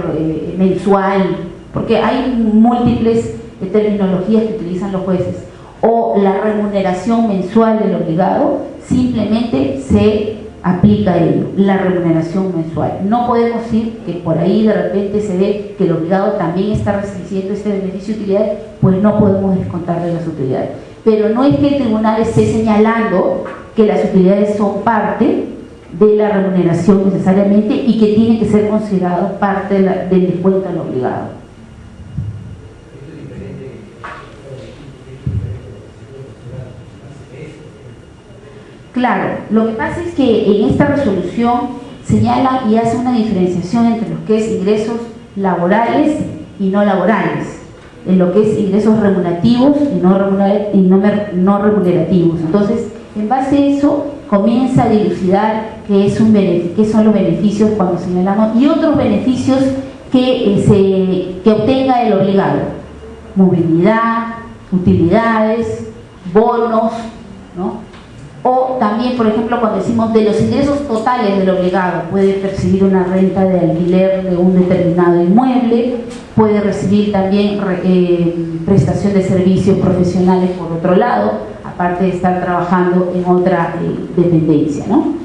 mensual, porque hay múltiples terminologías que utilizan los jueces, o la remuneración mensual del obligado, simplemente se aplica ello, la remuneración mensual. No podemos decir que por ahí de repente se ve que el obligado también está recibiendo este beneficio de utilidades, pues no podemos descontarle las utilidades. Pero no es que el tribunal esté señalando que las utilidades son parte de la remuneración necesariamente y que tiene que ser considerado parte del descuento al obligado. Claro, lo que pasa es que en esta resolución señala y hace una diferenciación entre lo que es ingresos laborales y no laborales, en lo que es ingresos remunerativos y no remunerativos. Entonces, en base a eso, comienza a dilucidar qué son los beneficios cuando señalamos y otros beneficios que obtenga el obligado: movilidad, utilidades, bonos, ¿no? O también, por ejemplo, cuando decimos de los ingresos totales del obligado, puede percibir una renta de alquiler de un determinado inmueble, puede recibir también prestación de servicios profesionales por otro lado, aparte de estar trabajando en otra dependencia, ¿no?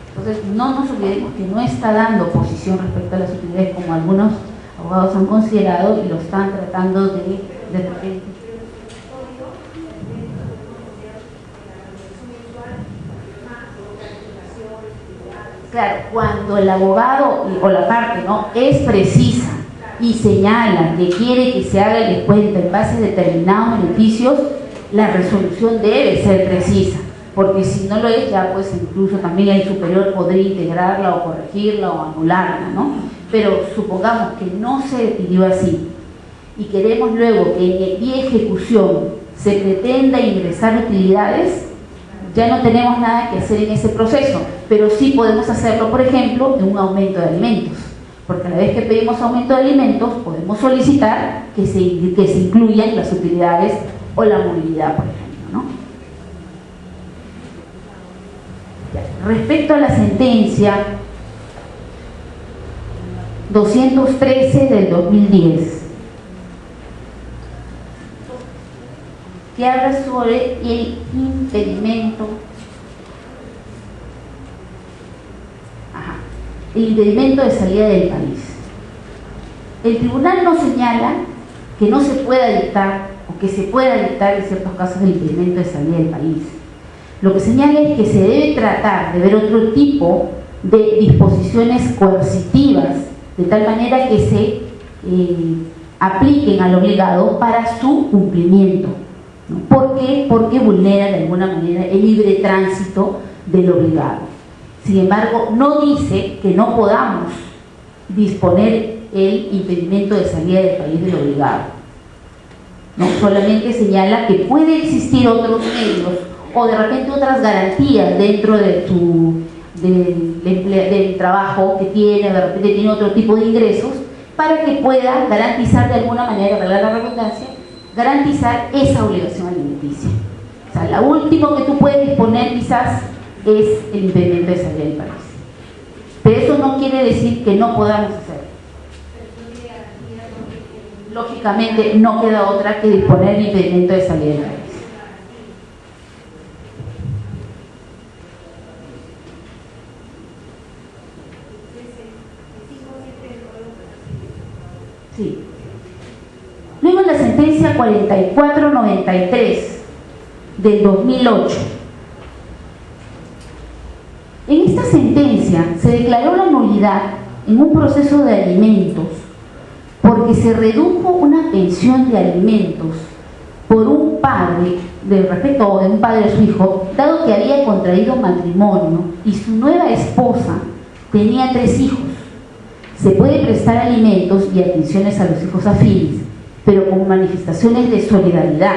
Entonces, no nos olvidemos que no está dando posición respecto a las utilidades como algunos abogados han considerado y lo están tratando de repente. Claro, cuando el abogado o la parte, ¿no?, es precisa y señala que quiere que se haga el descuento en base a determinados beneficios, la resolución debe ser precisa, porque si no lo es, ya pues incluso también el superior podría integrarla o corregirla o anularla, ¿no? Pero supongamos que no se pidió así y queremos luego que en vía ejecución se pretenda ingresar utilidades, ya no tenemos nada que hacer en ese proceso, pero sí podemos hacerlo, por ejemplo, en un aumento de alimentos, porque a la vez que pedimos aumento de alimentos podemos solicitar que se incluyan las utilidades o la movilidad, por ejemplo, ¿no? Respecto a la sentencia, 213 del 2010, que habla sobre el impedimento. El impedimento de salida del país. El tribunal no señala que no se pueda dictar o que se pueda dictar en ciertos casos el impedimento de salida del país. Lo que señala es que se debe tratar de ver otro tipo de disposiciones coercitivas, de tal manera que se apliquen al obligado para su cumplimiento, ¿no? ¿Por qué? Porque vulnera de alguna manera el libre tránsito del obligado. Sin embargo, no dice que no podamos disponer el impedimento de salida del país del obligado. No, solamente señala que puede existir otros medios o de repente otras garantías dentro de del trabajo que tiene, de repente tiene otro tipo de ingresos, para que pueda garantizar de alguna manera, para la redundancia, garantizar esa obligación alimenticia. O sea, la última que tú puedes disponer quizás es el impedimento de salida del país. Pero eso no quiere decir que no podamos hacerlo. Lógicamente no queda otra que disponer el impedimento de salida del país. Sí. Luego la sentencia 4493 del 2008. En esta sentencia se declaró la nulidad en un proceso de alimentos porque se redujo una pensión de alimentos por un padre, respecto de un padre de su hijo, dado que había contraído matrimonio y su nueva esposa tenía 3 hijos. Se puede prestar alimentos y atenciones a los hijos afines, pero con manifestaciones de solidaridad.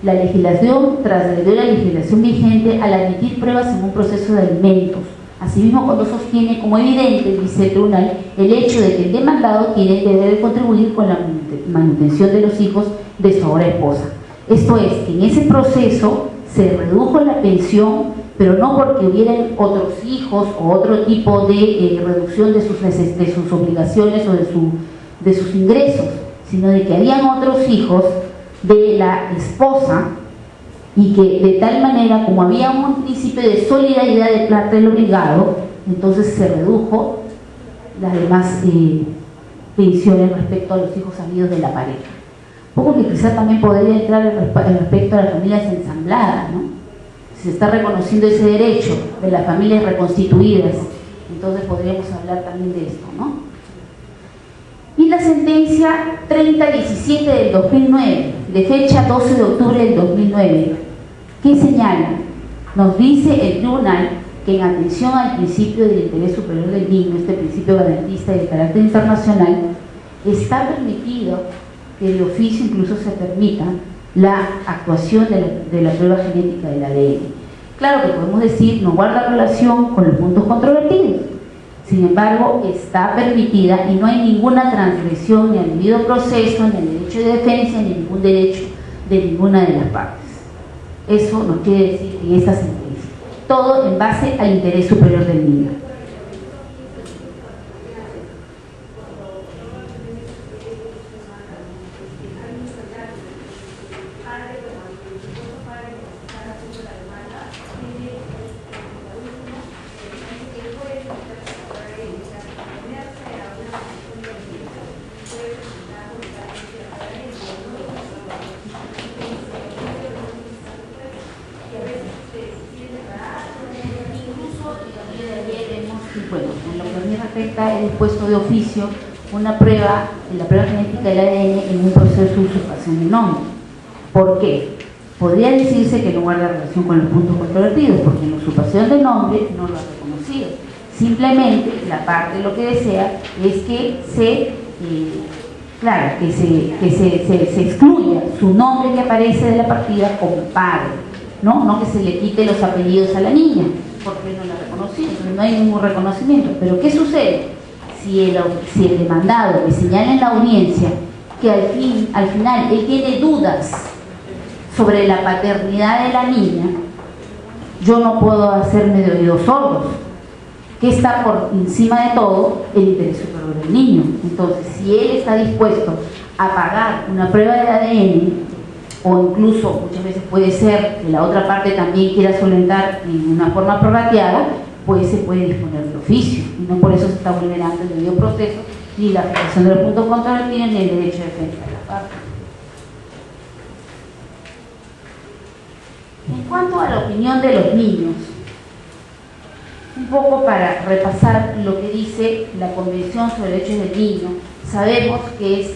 La legislación trasgredió la legislación vigente al admitir pruebas en un proceso de alimentos. Asimismo, cuando sostiene como evidente, dice el tribunal, el hecho de que el demandado tiene el deber de contribuir con la manutención de los hijos de su ahora esposa. Esto es, que en ese proceso se redujo la pensión, pero no porque hubieran otros hijos o otro tipo de reducción de sus obligaciones o de sus ingresos, sino de que habían otros hijos de la esposa y que de tal manera, como había un principio de solidaridad de parte del obligado, entonces se redujo las demás pensiones respecto a los hijos habidos de la pareja. Poco que quizá también podría entrar respecto a las familias ensambladas, ¿no? Si se está reconociendo ese derecho de las familias reconstituidas, entonces podríamos hablar también de esto, ¿no? Y la sentencia 3017 del 2009, de fecha 12 de octubre del 2009, ¿qué señala? Nos dice el tribunal que en atención al principio del interés superior del niño, este principio garantista y de carácter internacional, está permitido que de oficio incluso se permita la actuación de la prueba genética del ADN. Claro que podemos decir, no guarda relación con los puntos controvertidos. Sin embargo, está permitida y no hay ninguna transgresión ni al debido proceso, ni al derecho de defensa, ni ningún derecho de ninguna de las partes. Eso nos quiere decir en esta sentencia. Todo en base al interés superior del niño. He dispuesto de oficio una prueba, la prueba genética del ADN en un proceso de usurpación de nombre. ¿Por qué? Podría decirse que no guarda relación con los puntos controvertidos, porque en la usurpación de nombre no lo ha reconocido. Simplemente la parte lo que desea es que se excluya su nombre que aparece de la partida como padre, no que se le quite los apellidos a la niña, porque no la ha reconocido, entonces no hay ningún reconocimiento. Pero ¿qué sucede? Si el demandado me señala en la audiencia que al final él tiene dudas sobre la paternidad de la niña, yo no puedo hacerme de oídos sordos. ¿Qué está por encima de todo? El interés superior del niño. Entonces, si él está dispuesto a pagar una prueba de ADN, o incluso muchas veces puede ser que la otra parte también quiera solventar en una forma prorrateada, pues se puede disponer de oficio, y no por eso se está vulnerando el debido proceso, ni la fijación de los puntos controvertidos, ni el derecho de defensa de la parte. En cuanto a la opinión de los niños, un poco para repasar lo que dice la Convención sobre Derechos del Niño, sabemos que es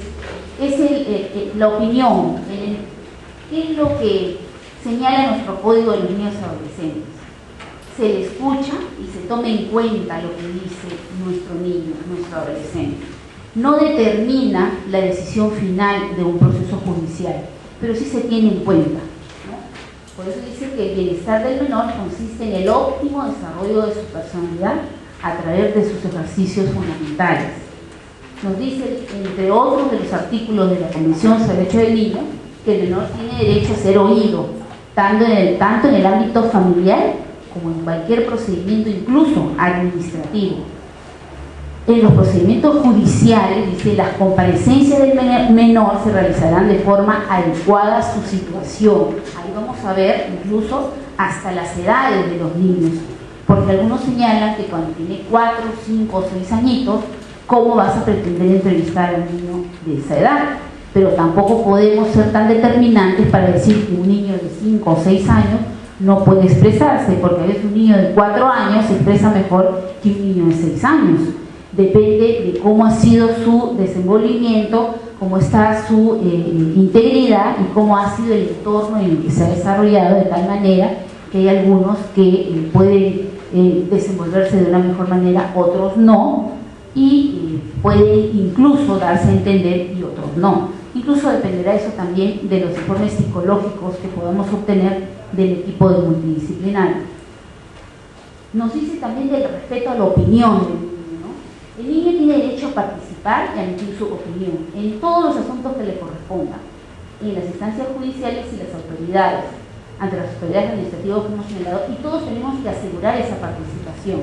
la opinión, ¿qué es lo que señala nuestro Código de los Niños y Adolescentes? Se le escucha y se toma en cuenta lo que dice nuestro niño, nuestro adolescente. No determina la decisión final de un proceso judicial, pero sí se tiene en cuenta, ¿no? Por eso dice que el bienestar del menor consiste en el óptimo desarrollo de su personalidad a través de sus ejercicios fundamentales. Nos dice, entre otros de los artículos de la Convención sobre Derechos del Niño, que el menor tiene derecho a ser oído, tanto en el ámbito familiar como en cualquier procedimiento, incluso administrativo. En los procedimientos judiciales, dice, las comparecencias del menor se realizarán de forma adecuada a su situación. Ahí vamos a ver incluso hasta las edades de los niños, porque algunos señalan que cuando tiene 4, 5 o 6 añitos, ¿cómo vas a pretender entrevistar a un niño de esa edad? Pero tampoco podemos ser tan determinantes para decir que un niño de 5 o 6 años no puede expresarse, porque a veces un niño de 4 años se expresa mejor que un niño de 6 años. Depende de cómo ha sido su desenvolvimiento, cómo está su integridad y cómo ha sido el entorno en el que se ha desarrollado, de tal manera que hay algunos que pueden desenvolverse de una mejor manera, otros no, y pueden incluso darse a entender y otros no. Incluso dependerá eso también de los informes psicológicos que podamos obtener del equipo de multidisciplinario. Nos dice también del respeto a la opinión del niño, ¿no? El niño tiene derecho a participar y a emitir su opinión en todos los asuntos que le correspondan, en las instancias judiciales y las autoridades, ante las autoridades administrativas que hemos señalado, y todos tenemos que asegurar esa participación.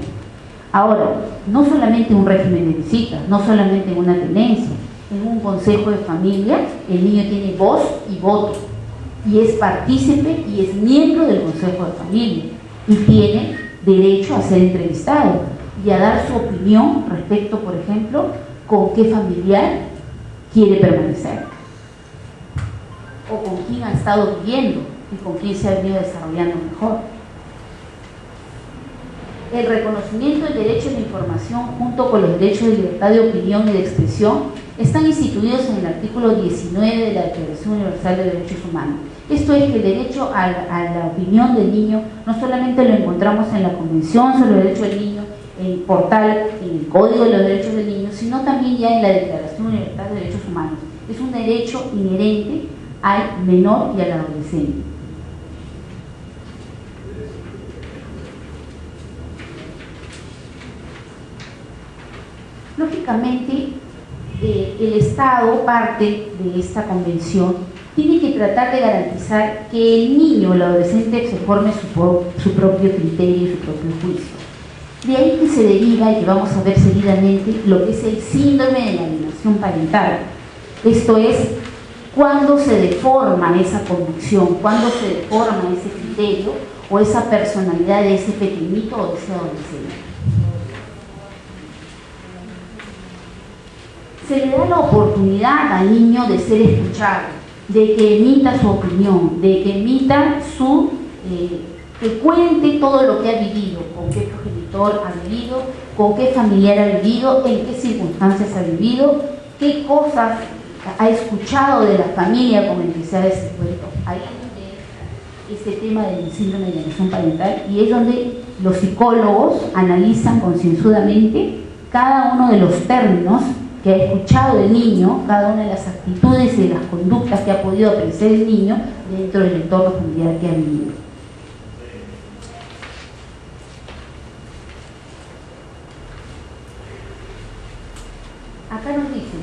Ahora, no solamente un régimen de visitas, no solamente en una tenencia, en un consejo de familia, el niño tiene voz y voto, y es partícipe y es miembro del consejo de familia, y tiene derecho a ser entrevistado y a dar su opinión respecto, por ejemplo, con qué familiar quiere permanecer, o con quién ha estado viviendo y con quién se ha venido desarrollando mejor. El reconocimiento del derecho de información junto con los derechos de libertad de opinión y de expresión están instituidos en el artículo 19 de la Declaración Universal de Derechos Humanos. Esto es que el derecho a la opinión del niño no solamente lo encontramos en la Convención sobre el Derecho del Niño, en el portal, en el Código de los Derechos del Niño, sino también ya en la Declaración Universal de Derechos Humanos. Es un derecho inherente al menor y al adolescente. Lógicamente, el Estado, parte de esta convención, tiene que tratar de garantizar que el niño o el adolescente se forme su propio criterio y su propio juicio. De ahí que se deriva, y que vamos a ver seguidamente, lo que es el síndrome de la alienación parental. Esto es, cuando se deforma esa convicción, cuando se deforma ese criterio o esa personalidad de ese pequeñito o de ese adolescente. Se le da la oportunidad al niño de ser escuchado, de que emita su opinión, de que emita que cuente todo lo que ha vivido, con qué progenitor ha vivido, con qué familiar ha vivido, en qué circunstancias ha vivido, qué cosas ha escuchado de la familia con el que se ha desenvuelto. Ahí es donde este tema del síndrome de alienación parental, y es donde los psicólogos analizan concienzudamente cada uno de los términos que ha escuchado el niño, cada una de las actitudes y de las conductas que ha podido apreciar el niño dentro del entorno familiar que ha vivido. Acá nos dice,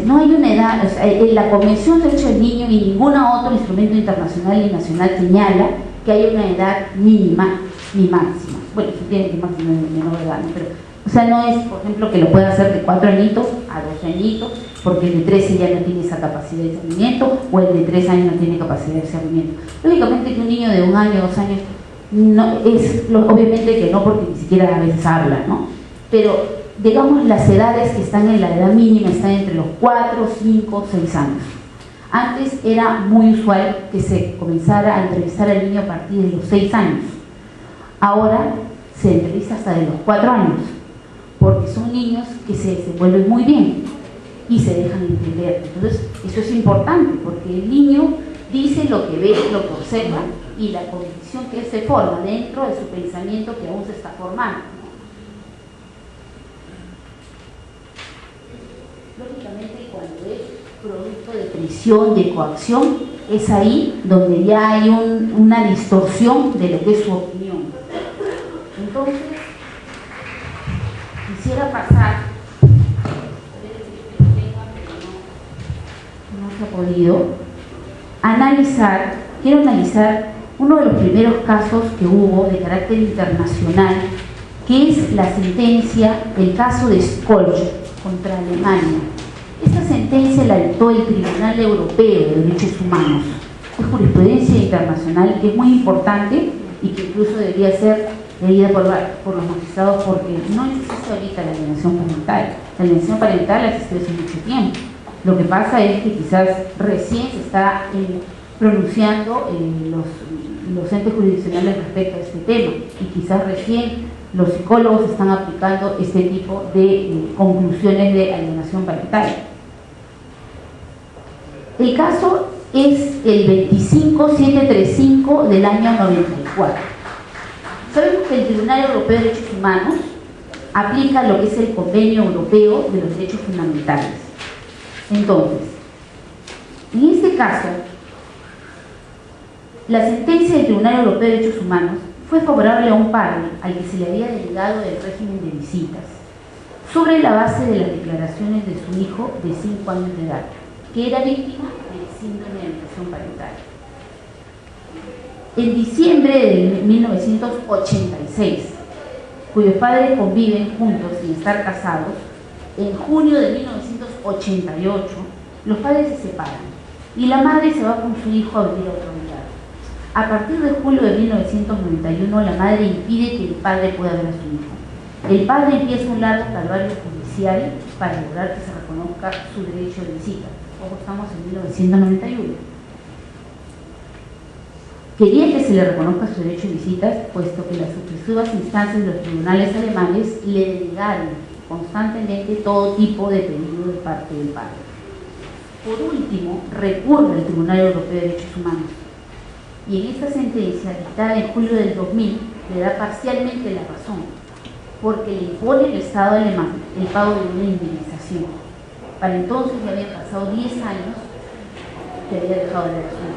no hay una edad, o sea, en la Convención de Derechos del Niño y ningún otro instrumento internacional y nacional señala que haya una edad mínima ni máxima. bueno, si tiene que máximo menor de edad, ¿no? Pero, o sea, no es, por ejemplo, que lo pueda hacer de 4 añitos a 12 añitos, porque el de 13 ya no tiene esa capacidad de discernimiento, o el de 3 años no tiene capacidad de discernimiento. Lógicamente que un niño de 1 año, 2 años, no, obviamente que no, porque ni siquiera a veces habla, ¿no? Pero, digamos, las edades que están en la edad mínima están entre los 4, 5, 6 años. Antes era muy usual que se comenzara a entrevistar al niño a partir de los 6 años. Ahora se entrevista hasta de los 4 años, porque son niños que se desenvuelven muy bien y se dejan entender. Entonces, eso es importante, porque el niño dice lo que ve, lo que observa, y la convicción que él se forma dentro de su pensamiento que aún se está formando. Lógicamente, cuando es producto de prisión, de coacción, es ahí donde ya hay una distorsión de lo que es su opinión. Entonces, quisiera pasar, no se ha podido, quiero analizar uno de los primeros casos que hubo de carácter internacional, que es la sentencia del caso de Skolch contra Alemania. Esta sentencia la dictó el Tribunal Europeo de Derechos Humanos. Es jurisprudencia internacional que es muy importante y que incluso debería ser leída por los magistrados, porque no existe ahorita la alienación parental. La alienación parental ha existido hace mucho tiempo. Lo que pasa es que quizás recién se está pronunciando los entes jurisdiccionales respecto a este tema, y quizás recién los psicólogos están aplicando este tipo de conclusiones de alienación parental. El caso es el 25735 del año 94. Sabemos que el Tribunal Europeo de Derechos Humanos aplica lo que es el Convenio Europeo de los Derechos Fundamentales. Entonces, en este caso, la sentencia del Tribunal Europeo de Derechos Humanos fue favorable a un padre al que se le había delegado el régimen de visitas, sobre la base de las declaraciones de su hijo de 5 años de edad, que era víctima del síndrome de alienación parental. En diciembre de 1986, cuyos padres conviven juntos sin estar casados, en junio de 1988, los padres se separan y la madre se va con su hijo a vivir a otro lugar. A partir de julio de 1991, la madre impide que el padre pueda ver a su hijo. El padre empieza un largo calvario judicial para lograr que se reconozca su derecho de visita. Ojo, estamos en 1991. Quería que se le reconozca su derecho de visitas, puesto que las sucesivas instancias de los tribunales alemanes le denegaron constantemente todo tipo de pedido de parte del padre. Por último, recurre al Tribunal Europeo de Derechos Humanos, y en esta sentencia, dictada en julio del 2000, le da parcialmente la razón, porque le impone el Estado alemán el pago de una indemnización. Para entonces ya habían pasado 10 años que había dejado de recibir.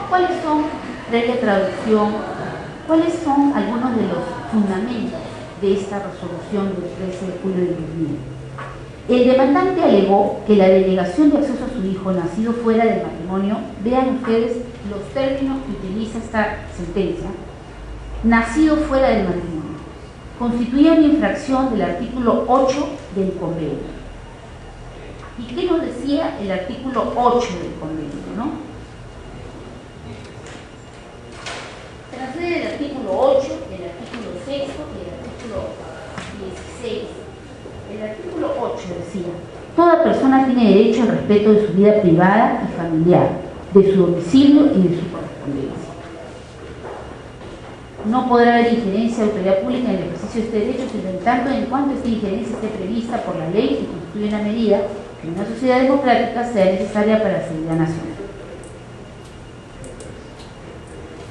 ¿Cuáles son, previa traducción, cuáles son algunos de los fundamentos de esta resolución del 13 de julio del 2000? El demandante alegó que la denegación de acceso a su hijo nacido fuera del matrimonio, vean ustedes los términos que utiliza esta sentencia, nacido fuera del matrimonio, constituía una infracción del artículo 8 del convenio. ¿Y qué nos decía el artículo 8 del convenio, no? Transfiere el artículo 8, el artículo 6 y el artículo 16. El artículo 8 decía: toda persona tiene derecho al respeto de su vida privada y familiar, de su domicilio y de su correspondencia. No podrá haber injerencia de autoridad pública en el ejercicio de este derecho, sino en tanto en cuanto esta injerencia esté prevista por la ley y constituye una medida que en una sociedad democrática sea necesaria para la seguridad nacional.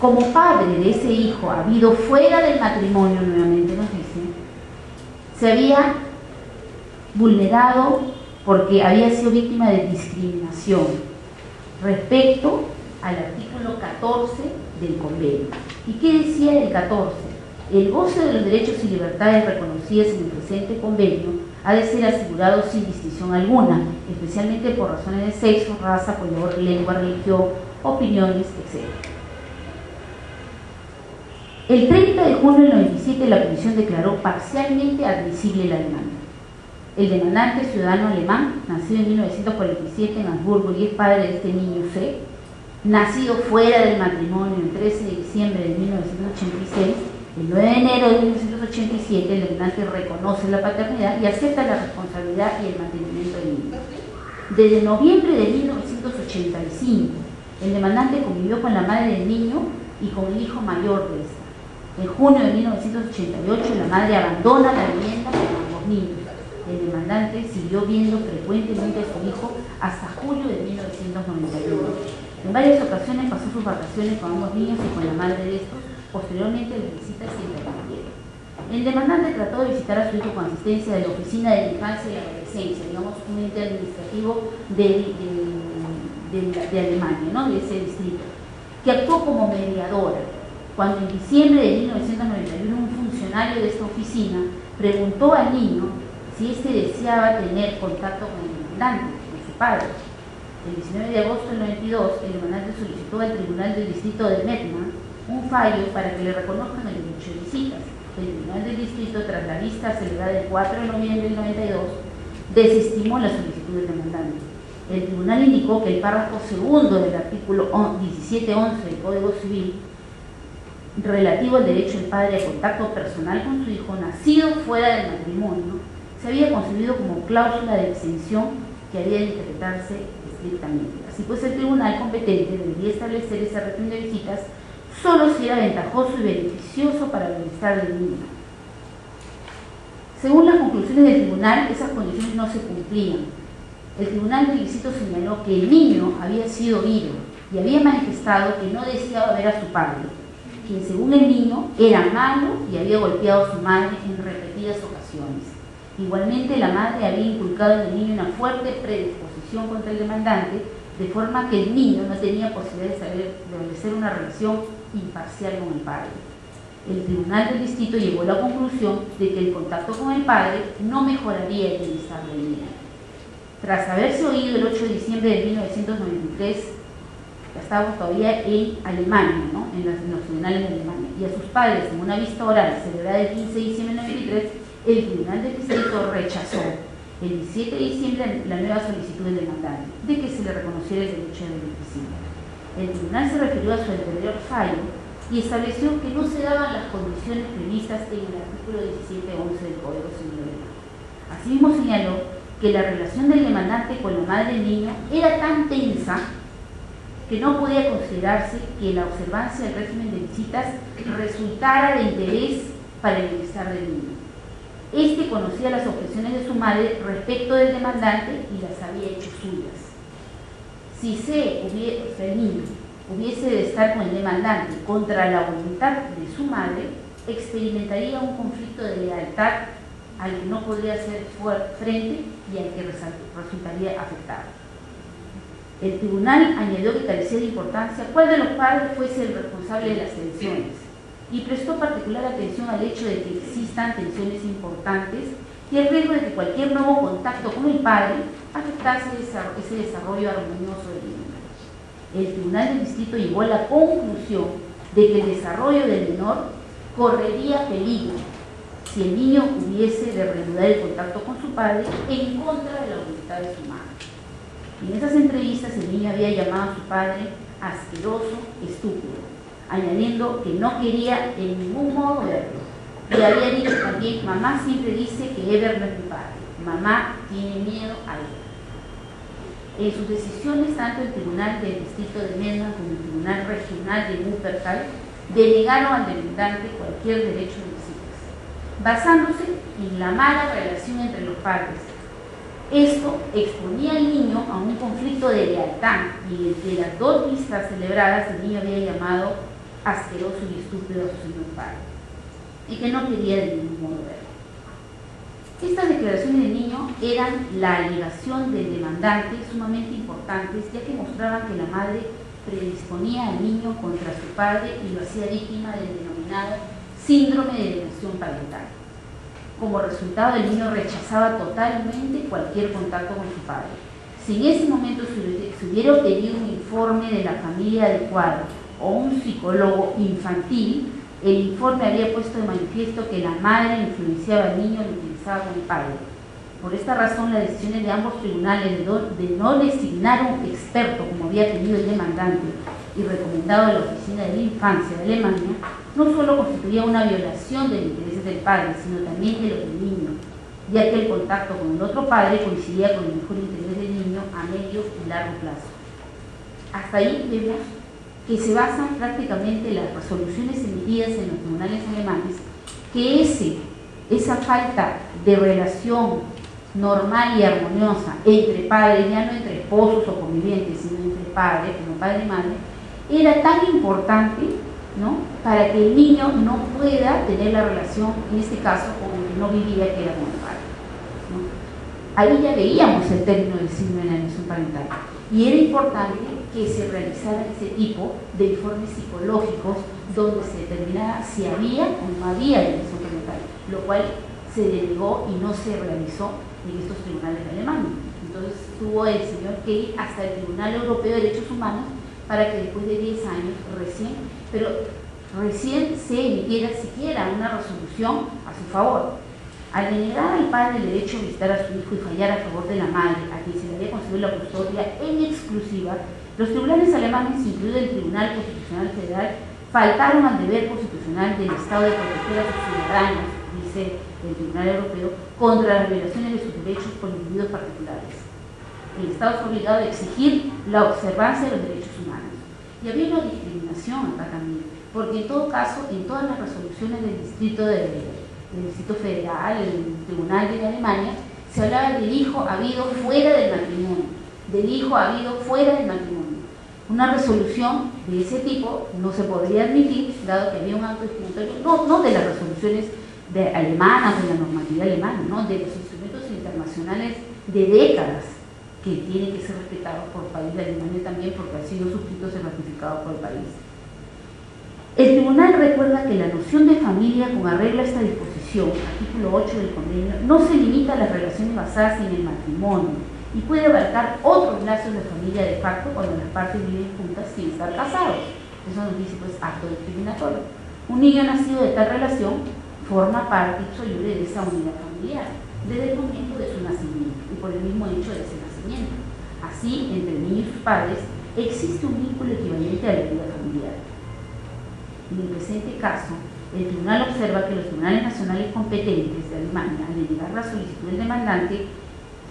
Como padre de ese hijo habido fuera del matrimonio, nuevamente nos dice, se había vulnerado porque había sido víctima de discriminación respecto al artículo 14 del convenio. ¿Y qué decía el 14? El goce de los derechos y libertades reconocidas en el presente convenio ha de ser asegurado sin distinción alguna, especialmente por razones de sexo, raza, color, lengua, religión, opiniones, etc. El 30 de junio del 97 la comisión declaró parcialmente admisible la demanda. El demandante, ciudadano alemán, nacido en 1947 en Hamburgo y es padre de este niño C, nacido fuera del matrimonio el 13 de diciembre de 1986, el 9 de enero de 1987 el demandante reconoce la paternidad y acepta la responsabilidad y el mantenimiento del niño. Desde noviembre de 1985, el demandante convivió con la madre del niño y con el hijo mayor de esta. En junio de 1988, la madre abandona la vivienda con ambos niños. El demandante siguió viendo frecuentemente a su hijo hasta julio de 1991. En varias ocasiones pasó sus vacaciones con ambos niños y con la madre de estos. Posteriormente, las visitas se interrumpieron. El demandante trató de visitar a su hijo con asistencia de la Oficina de la Infancia y la Adolescencia, digamos, un ente administrativo de Alemania, ¿no?, de ese distrito, que actuó como mediadora. Cuando en diciembre de 1991 un funcionario de esta oficina preguntó al niño si éste deseaba tener contacto con el demandante, con su padre. El 19 de agosto del 92, el demandante solicitó al Tribunal del Distrito de Mettmann un fallo para que le reconozcan el derecho de visitas. El Tribunal del Distrito, tras la vista celebrada el 4 de noviembre del 92, desestimó la solicitud del demandante. El tribunal indicó que el párrafo segundo del artículo 1711 del Código Civil, relativo al derecho del padre a contacto personal con su hijo nacido fuera del matrimonio, se había concebido como cláusula de exención que había de interpretarse estrictamente. Así pues, el tribunal competente debería establecer ese régimen de visitas solo si era ventajoso y beneficioso para el bienestar del niño. Según las conclusiones del tribunal, esas condiciones no se cumplían. El tribunal del distrito señaló que el niño había sido oído y había manifestado que no deseaba ver a su padre, quien según el niño era malo y había golpeado a su madre en repetidas ocasiones. Igualmente, la madre había inculcado en el niño una fuerte predisposición contra el demandante, de forma que el niño no tenía posibilidad de establecer una relación imparcial con el padre. El tribunal del distrito llegó a la conclusión de que el contacto con el padre no mejoraría el bienestar del niño. Tras haberse oído el 8 de diciembre de 1993, ya estábamos todavía en Alemania, ¿no?, en los tribunales de Alemania, y a sus padres en una vista oral celebrada el 15 de diciembre de 1993, el tribunal del distrito rechazó el 17 de diciembre la nueva solicitud del demandante de que se le reconociera el derecho de visita. El tribunal se refirió a su anterior fallo y estableció que no se daban las condiciones previstas en el artículo 1711 del Código Civil alemán. Asimismo señaló que la relación del demandante con la madre del niño era tan tensa que no podía considerarse que la observancia del régimen de visitas resultara de interés para el bienestar del niño. Este conocía las objeciones de su madre respecto del demandante y las había hecho suyas. Si el niño hubiese de estar con el demandante contra la voluntad de su madre, experimentaría un conflicto de lealtad al que no podría hacer frente y al que resultaría afectado. El tribunal añadió que carecía de importancia cuál de los padres fuese el responsable de las tensiones y prestó particular atención al hecho de que existan tensiones importantes y el riesgo de que cualquier nuevo contacto con el padre afectase ese desarrollo armonioso del niño. El tribunal del distrito llegó a la conclusión de que el desarrollo del menor correría peligro si el niño hubiese de reanudar el contacto con su padre en contra de la voluntad de su madre. En esas entrevistas el niño había llamado a su padre asqueroso, estúpido, añadiendo que no quería en ningún modo verlo. Y había dicho también: mamá siempre dice que Eber no es mi padre, mamá tiene miedo a él. En sus decisiones, tanto el Tribunal del Distrito de Mettmann como el Tribunal Regional de Wuppertal denegaron al demandante cualquier derecho de visitas, basándose en la mala relación entre los padres. Esto exponía al niño a un conflicto de lealtad y entre las dos vistas celebradas el niño había llamado asqueroso y estúpido a su señor padre y que no quería de ningún modo verlo. Estas declaraciones del niño eran la alegación del demandante sumamente importantes, ya que mostraban que la madre predisponía al niño contra su padre y lo hacía víctima del denominado síndrome de alienación parental. Como resultado, el niño rechazaba totalmente cualquier contacto con su padre. Si en ese momento se hubiera obtenido un informe de la familia adecuado o un psicólogo infantil, El informe había puesto de manifiesto que la madre influenciaba al niño y lo utilizaba como padre. Por esta razón, las decisiones de ambos tribunales de no designar un experto como había tenido el demandante y recomendado a la Oficina de la Infancia de Alemania, no solo constituía una violación de los intereses del padre, sino también de los del niño, ya que el contacto con el otro padre coincidía con el mejor interés del niño a medio y largo plazo. Hasta ahí vemos que se basan prácticamente las resoluciones emitidas en los tribunales alemanes, que esa falta de relación normal y armoniosa entre padres, ya no entre esposos o convivientes, sino entre padres, como padre y madre, era tan importante, ¿no?, para que el niño no pueda tener la relación, en este caso, con el que no vivía, que era con el padre, ¿no? Ahí ya veíamos el término del signo de la alienación parental, y era importante que se realizara ese tipo de informes psicológicos donde se determinara si había o no había alienación parental, lo cual se delegó y no se realizó en estos tribunales de Alemania. Entonces tuvo el señor que ir hasta el Tribunal Europeo de Derechos Humanos para que después de 10 años recién se emitiera siquiera una resolución a su favor. Al denegar al padre el derecho a visitar a su hijo y fallar a favor de la madre, a quien se le había concedido la custodia en exclusiva, los tribunales alemanes, incluido el Tribunal Constitucional Federal, faltaron al deber constitucional del Estado de proteger a sus ciudadanos, dice el Tribunal Europeo, contra las violaciones de sus derechos por individuos particulares. El Estado es obligado a exigir la observancia de los derechos humanos. Y había una discriminación acá también, porque en todo caso, en todas las resoluciones del Distrito Federal, el Tribunal de Alemania, se hablaba del hijo habido fuera del matrimonio, del hijo habido fuera del matrimonio. Una resolución de ese tipo no se podría admitir, dado que había un acto discriminatorio, no de las resoluciones alemanas, de la normatividad alemana, ¿no?, de los instrumentos internacionales de décadas que tienen que ser respetados por el país de Alemania también, porque han sido suscritos y ratificados por el país. El tribunal recuerda que la noción de familia, con arreglo a esta disposición, artículo 8 del convenio, no se limita a las relaciones basadas en el matrimonio y puede abarcar otros lazos de familia de facto cuando las partes viven juntas sin estar casados. Eso nos dice, pues, acto discriminatorio. Un niño nacido de tal relación forma parte ipso iure de esa unidad familiar desde el momento de su nacimiento y por el mismo hecho de ese nacimiento. Así, entre el niño y sus padres existe un vínculo equivalente a la vida familiar. En el presente caso, el tribunal observa que los tribunales nacionales competentes de Alemania, al denegar la solicitud del demandante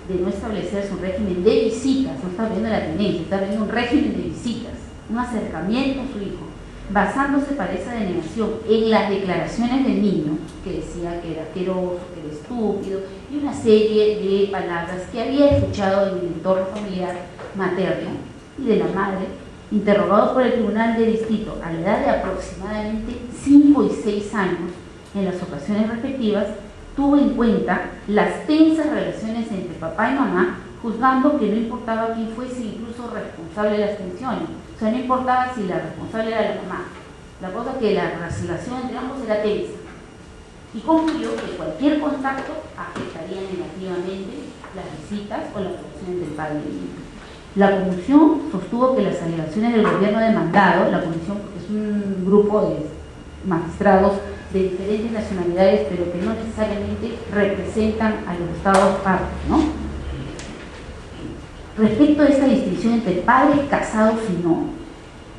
de no establecerse un régimen de visitas, no está viendo la tenencia, está viendo un régimen de visitas, un acercamiento a su hijo, basándose para esa denegación en las declaraciones del niño, que decía que era asqueroso, que era estúpido, y una serie de palabras que había escuchado en el entorno familiar materno y de la madre, interrogado por el tribunal de distrito a la edad de aproximadamente 5 y 6 años, en las ocasiones respectivas, tuvo en cuenta las tensas relaciones entre papá y mamá, juzgando que no importaba quién fuese incluso responsable de las tensiones. O sea, no importaba si la responsable era la mamá. La cosa es que la relación entre ambos era tensa. Y concluyó que cualquier contacto afectaría negativamente las visitas o las relaciones del padre y el hijo. La comisión sostuvo que las alegaciones del gobierno demandado, la comisión es un grupo de magistrados de diferentes nacionalidades, pero que no necesariamente representan a los estados partes, ¿no? Respecto a esta distinción entre padres casados y no,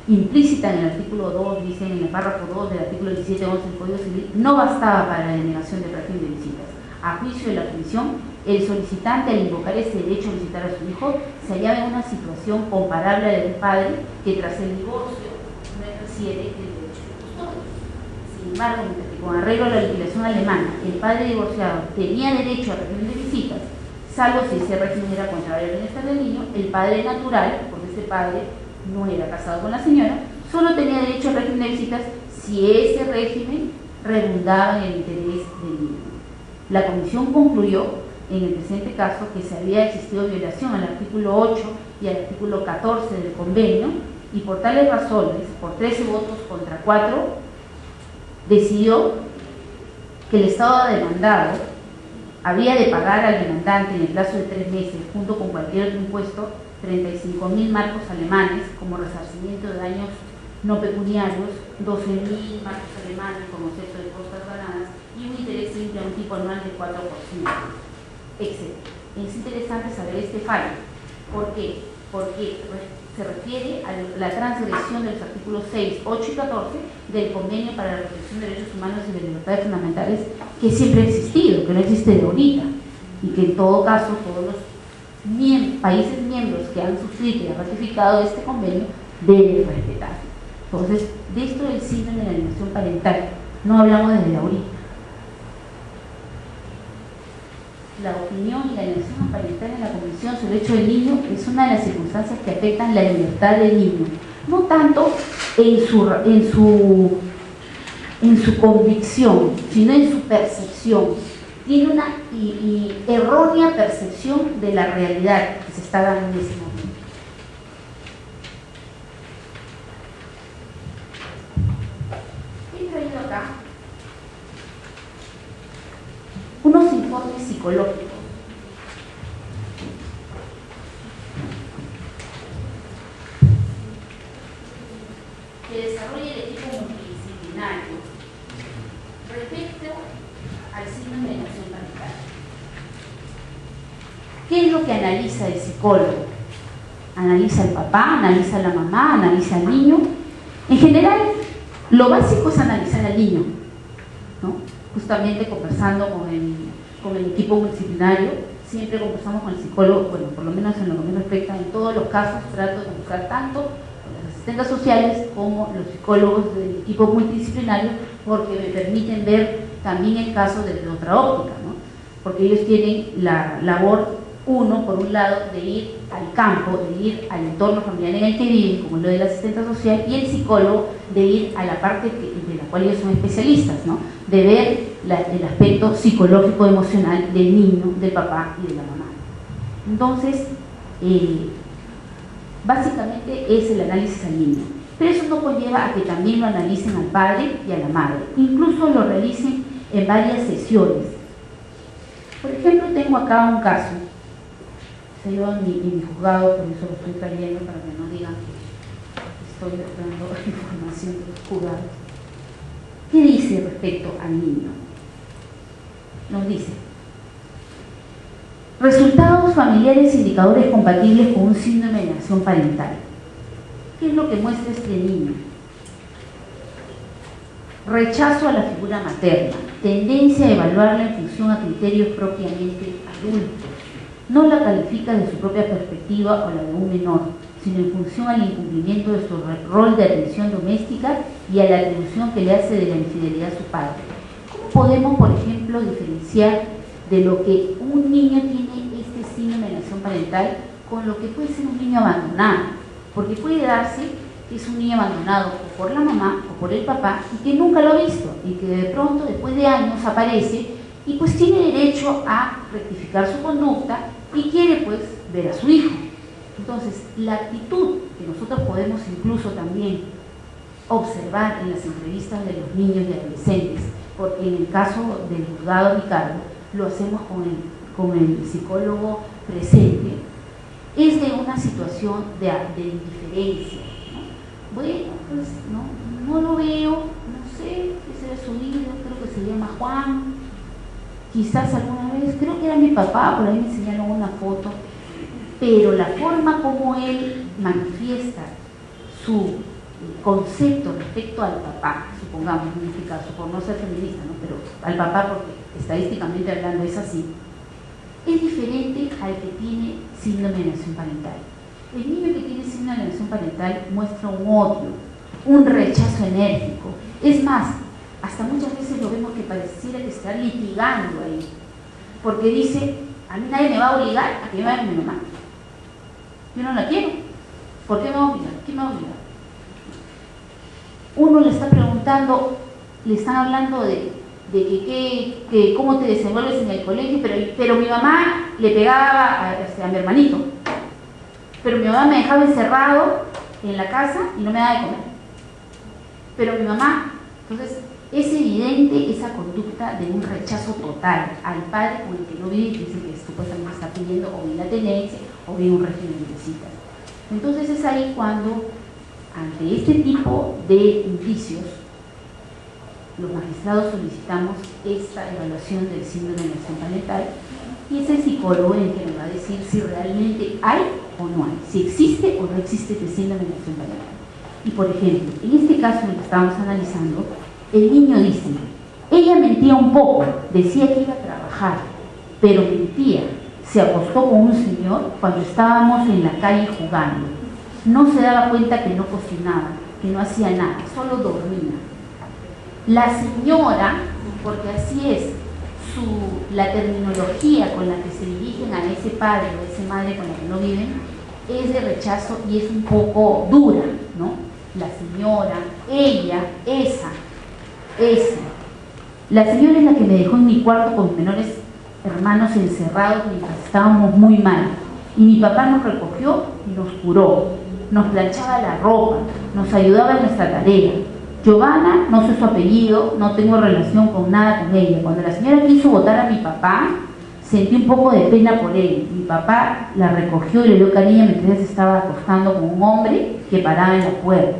implícita en el artículo 2, dice en el párrafo 2 del artículo 17-11 del Código Civil, no bastaba para la denegación del régimen de visitas. A juicio de la comisión, el solicitante, al invocar ese derecho a visitar a su hijo, se hallaba en una situación comparable a la del padre que tras el divorcio no ejerciere el derecho de custodia. Sin embargo, mientras que con arreglo a la legislación alemana, el padre divorciado tenía derecho a régimen de visitas, salvo si ese régimen era contrario al bienestar del niño, el padre natural, porque ese padre no era casado con la señora, solo tenía derecho al régimen de visitas si ese régimen redundaba en el interés del niño. La comisión concluyó en el presente caso que se había existido violación al artículo 8 y al artículo 14 del convenio, y por tales razones, por 13 votos contra 4, decidió que el Estado demandado había de pagar al demandante en el plazo de 3 meses, junto con cualquier otro impuesto, 35.000 marcos alemanes como resarcimiento de daños no pecuniarios, 12.000 marcos alemanes como concepto de costas ganadas y un interés simple a un tipo anual de 4%, etc. Es interesante saber este fallo. ¿Por qué? Porque se refiere a la transgresión de los artículos 6, 8 y 14 del Convenio para la Protección de Derechos Humanos y de Libertades Fundamentales, que siempre ha existido, que no existe de ahorita, y que en todo caso todos los países miembros que han suscrito y han ratificado este convenio deben respetar. Entonces, de esto del síndrome de la alienación parental no hablamos desde ahorita. La opinión y la alienación parental en la Convención sobre el Derecho del Niño es una de las circunstancias que afectan la libertad del niño, no tanto en su convicción, sino en su percepción. Tiene una errónea percepción de la realidad que se está dando en ese momento. He traído acá unos informes psicológicos que desarrolla el equipo multidisciplinario respecto al síndrome de alienación parental. ¿Qué es lo que analiza el psicólogo? Analiza al papá, analiza a la mamá, analiza al niño. En general, lo básico es analizar al niño, ¿no? Justamente conversando con el equipo multidisciplinario, siempre conversamos con el psicólogo, bueno, por lo menos en lo que me respecta, en todos los casos trato de buscar tanto las asistentes sociales como los psicólogos del equipo multidisciplinario, porque me permiten ver también el caso desde otra óptica, ¿no? Porque ellos tienen la labor, uno, por un lado, de ir al campo, de ir al entorno familiar en el que viven, como lo de la asistente social, y el psicólogo de ir a la parte de la cual ellos son especialistas, ¿no? De ver el aspecto psicológico emocional del niño, del papá y de la mamá. Entonces, básicamente es el análisis al niño, pero eso no conlleva a que también lo analicen al padre y a la madre, incluso lo realicen en varias sesiones. Por ejemplo, tengo acá un caso, se lleva en mi juzgado, por eso lo estoy trayendo para que no digan que estoy dando información de los juzgados. ¿Qué dice respecto al niño? Nos dice: resultados familiares e indicadores compatibles con un síndrome de alienación parental. ¿Qué es lo que muestra este niño? Rechazo a la figura materna, tendencia a evaluarla en función a criterios propiamente adultos. No la califica de su propia perspectiva o la de un menor, sino en función al incumplimiento de su rol de atención doméstica y a la atribución que le hace de la infidelidad a su padre. ¿Cómo podemos, por ejemplo, diferenciar de lo que un niño tiene este síndrome de alienación parental con lo que puede ser un niño abandonado? Porque puede darse que es un niño abandonado o por la mamá o por el papá y que nunca lo ha visto y que de pronto, después de años, aparece y pues tiene derecho a rectificar su conducta y quiere pues ver a su hijo. Entonces, la actitud que nosotros podemos incluso también observar en las entrevistas de los niños y adolescentes, porque en el caso del juzgado Ricardo lo hacemos con el psicólogo presente, es de una situación de indiferencia, ¿no? Bueno, pues no lo veo, no sé, ese es su hijo, creo que se llama Juan, quizás alguna vez, creo que era mi papá, por ahí me enseñaron una foto, pero la forma como él manifiesta su concepto respecto al papá, supongamos en este caso, por no ser feminista, ¿no? Pero al papá, porque estadísticamente hablando es así, es diferente al que tiene síndrome de alienación parental. El niño que tiene síndrome de alienación parental muestra un odio, un rechazo enérgico. Es más, hasta muchas veces lo vemos que pareciera que está litigando ahí, porque dice: a mí nadie me va a obligar a que me vaya con mi mamá. Yo no la quiero. ¿Por qué me va a obligar? ¿Quién me va a obligar? Uno le está preguntando, le están hablando de que cómo te desenvuelves en el colegio, pero mi mamá le pegaba a mi hermanito, pero mi mamá me dejaba encerrado en la casa y no me daba de comer, pero mi mamá. Entonces es evidente esa conducta de un rechazo total al padre con el que no vive, que dice que supuestamente está pidiendo o bien la tenencia o bien un régimen de visitas. Entonces es ahí cuando ante este tipo de indicios, los magistrados solicitamos esta evaluación del síndrome de alienación parental y es el psicólogo el que nos va a decir si realmente hay o no hay, si existe o no existe este síndrome de alienación parental. Y por ejemplo, en este caso en el que estamos analizando, el niño dice, ella mentía un poco, decía que iba a trabajar, pero mentía, se acostó con un señor cuando estábamos en la calle jugando, no se daba cuenta que no cocinaba, que no hacía nada, solo dormía. La señora, porque así es la terminología con la que se dirigen a ese padre o a esa madre con la que no viven, es de rechazo y es un poco dura, ¿no? La señora, ella, esa. La señora es la que me dejó en mi cuarto con mis menores hermanos encerrados mientras estábamos muy mal. Y mi papá nos recogió y nos curó, nos planchaba la ropa, nos ayudaba en nuestra tarea. Giovanna, no sé su apellido, no tengo relación con nada con ella. Cuando la señora quiso votar a mi papá, sentí un poco de pena por él. Mi papá la recogió y le dio cariño mientras se estaba acostando con un hombre que paraba en la puerta.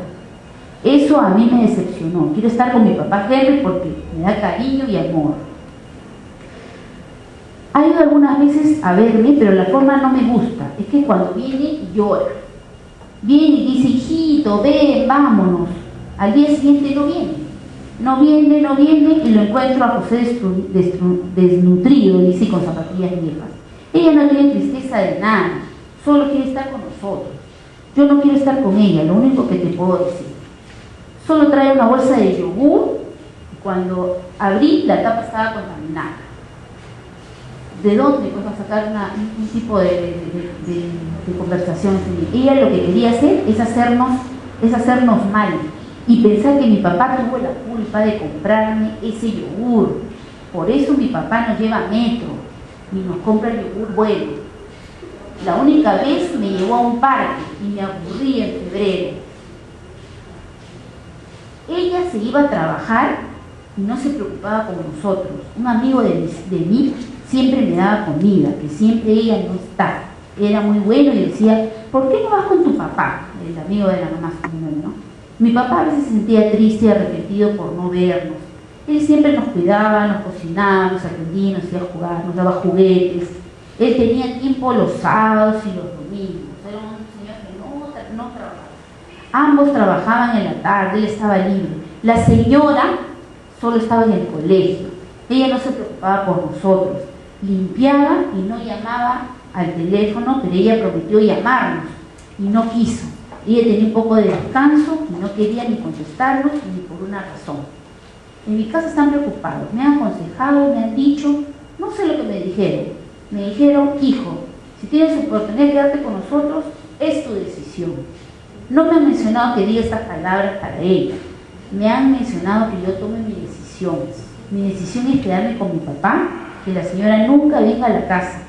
Eso a mí me decepcionó. Quiero estar con mi papá Henry porque me da cariño y amor. Ha ido algunas veces a verme, pero la forma no me gusta. Es que cuando viene, llora. Viene y dice, hijito, ven, vámonos. Al día siguiente no viene. No viene y lo encuentro a José desnutrido, dice, con zapatillas viejas. Ella no tiene tristeza de nada, solo quiere estar con nosotros. Yo no quiero estar con ella, lo único que te puedo decir. Solo trae una bolsa de yogur y cuando abrí la tapa estaba contaminada. ¿De dónde pues va a sacar un tipo de conversación? Ella lo que quería hacer es hacernos mal y pensar que mi papá tuvo la culpa de comprarme ese yogur. Por eso mi papá nos lleva a Metro y nos compra el yogur bueno. La única vez me llevó a un parque y me aburrí en febrero. Ella se iba a trabajar y no se preocupaba por nosotros. Un amigo de mí siempre me daba comida, que siempre ella no está. Era muy bueno y decía, ¿por qué no vas con tu papá? El amigo de la mamá, ¿no? Mi papá a veces se sentía triste y arrepentido por no vernos. Él siempre nos cuidaba, nos cocinaba, nos atendía, nos hacía jugar, nos daba juguetes. Él tenía tiempo los sábados y los domingos. Era un señor que no trabajaba. Ambos trabajaban en la tarde, él estaba libre. La señora solo estaba en el colegio. Ella no se preocupaba por nosotros. Limpiaba y no llamaba al teléfono, pero ella prometió llamarnos y no quiso. Ella tenía un poco de descanso y no quería ni contestarnos ni por una razón. En mi casa están preocupados, me han aconsejado, me han dicho, no sé lo que me dijeron. Me dijeron, hijo, si tienes oportunidad de quedarte con nosotros, es tu decisión. No me han mencionado que diga estas palabras para ella. Me han mencionado que yo tome mi decisión. Mi decisión es quedarme con mi papá, que la señora nunca venga a la casa.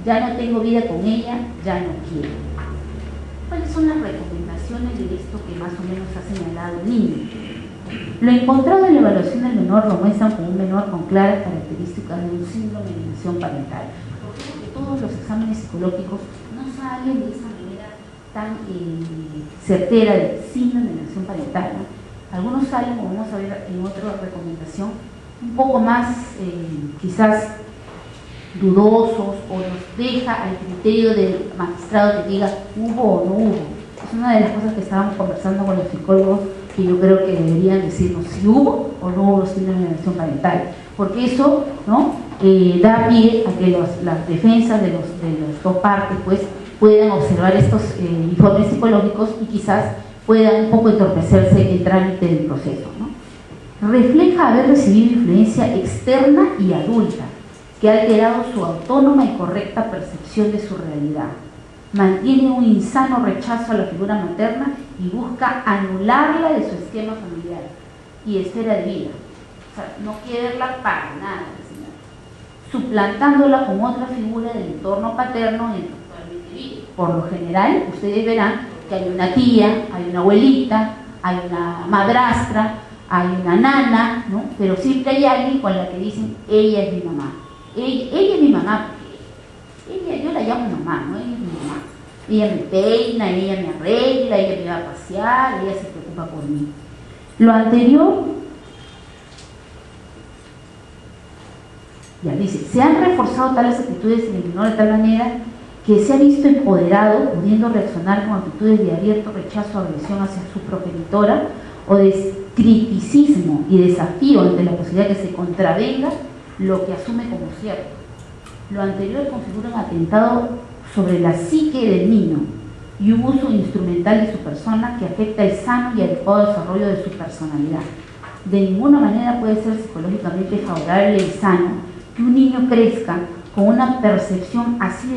Ya no tengo vida con ella, ya no quiero. ¿Cuáles son las recomendaciones de esto que más o menos ha señalado el niño? Lo encontrado en la evaluación del menor lo muestran como un menor con claras características de un síndrome de alienación parental. Porque todos los exámenes psicológicos no salen de esa manera tan certera del síndrome de alienación parental, ¿no? Algunos salen, como vamos a ver en otra recomendación, un poco más quizás dudosos o nos deja al criterio del magistrado que diga hubo o no hubo. Es una de las cosas que estábamos conversando con los psicólogos que yo creo que deberían decirnos si hubo o no hubo síndrome de alienación parental, porque eso, ¿no? Da pie a que las defensas de las dos partes pues puedan observar estos informes psicológicos y quizás pueda un poco entorpecerse el trámite del proceso, ¿no? Refleja haber recibido influencia externa y adulta que ha alterado su autónoma y correcta percepción de su realidad. Mantiene un insano rechazo a la figura materna y busca anularla de su esquema familiar y esfera de vida. O sea, no quiere verla para nada, suplantándola con otra figura del entorno paterno en el que actualmente vive. Por lo general, ustedes verán que hay una tía, hay una abuelita, hay una madrastra, hay una nana, ¿no? Pero siempre hay alguien con la que dicen, ella es mi mamá. Ella es mi mamá, porque yo la llamo mamá, ¿no? Ella es mi mamá. Ella me peina, ella me arregla, ella me va a pasear, ella se preocupa por mí. Lo anterior, ya dice, se han reforzado tales actitudes en el menor de tal manera que se ha visto empoderado, pudiendo reaccionar con actitudes de abierto rechazo o agresión hacia su progenitora, o de criticismo y desafío ante la posibilidad que se contravenga lo que asume como cierto. Lo anterior configura un atentado sobre la psique del niño y un uso instrumental de su persona que afecta el sano y adecuado desarrollo de su personalidad. De ninguna manera puede ser psicológicamente favorable y sano que un niño crezca con una percepción así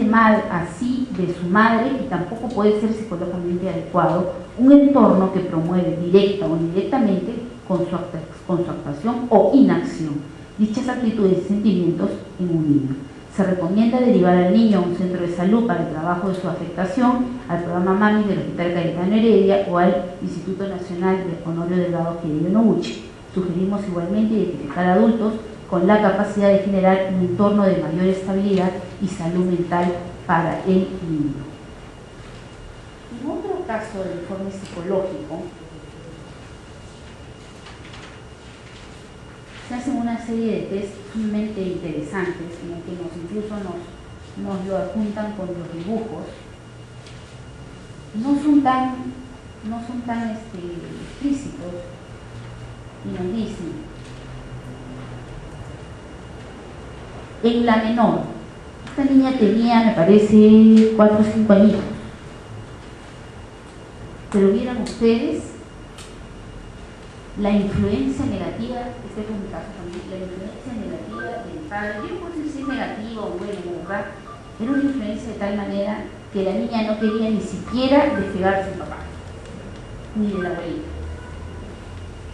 de su madre, y tampoco puede ser psicológicamente adecuado un entorno que promueve directa o indirectamente con su actuación o inacción dichas actitudes y sentimientos en un niño. Se recomienda derivar al niño a un centro de salud para el trabajo de su afectación, al programa MAMI del Hospital Cayetano Heredia o al Instituto Nacional de Honorio Delgado Quirino Noguchi. Sugerimos igualmente identificar adultos con la capacidad de generar un entorno de mayor estabilidad y salud mental para el niño. En otro caso del informe psicológico, se hacen una serie de test sumamente interesantes en el que incluso nos lo adjuntan con los dibujos. No son tan explícitos, y nos dicen: en la menor, esta niña tenía, me parece, 4 o 5 años, pero vieran ustedes la influencia negativa, este fue mi caso también, la influencia negativa del padre. Yo no puedo decir si es negativa o buena, ¿verdad? Era una influencia de tal manera que la niña no quería ni siquiera despegarse del papá, ni de la abuelita.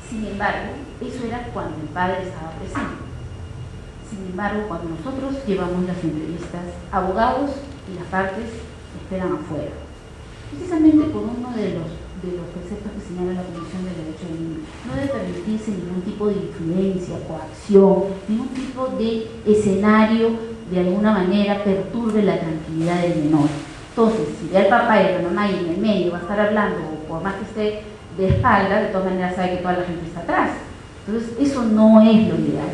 Sin embargo, eso era cuando el padre estaba presente. Sin embargo, cuando nosotros llevamos las entrevistas, abogados y las partes esperan afuera, precisamente por uno de los preceptos que señala la Comisión de Derecho del Niño. No debe permitirse ningún tipo de influencia, coacción, ningún tipo de escenario de alguna manera perturbe la tranquilidad del menor. Entonces, si ve al papá y a la mamá y en el medio va a estar hablando, o por más que esté de espalda, de todas maneras sabe que toda la gente está atrás. Entonces, eso no es lo ideal.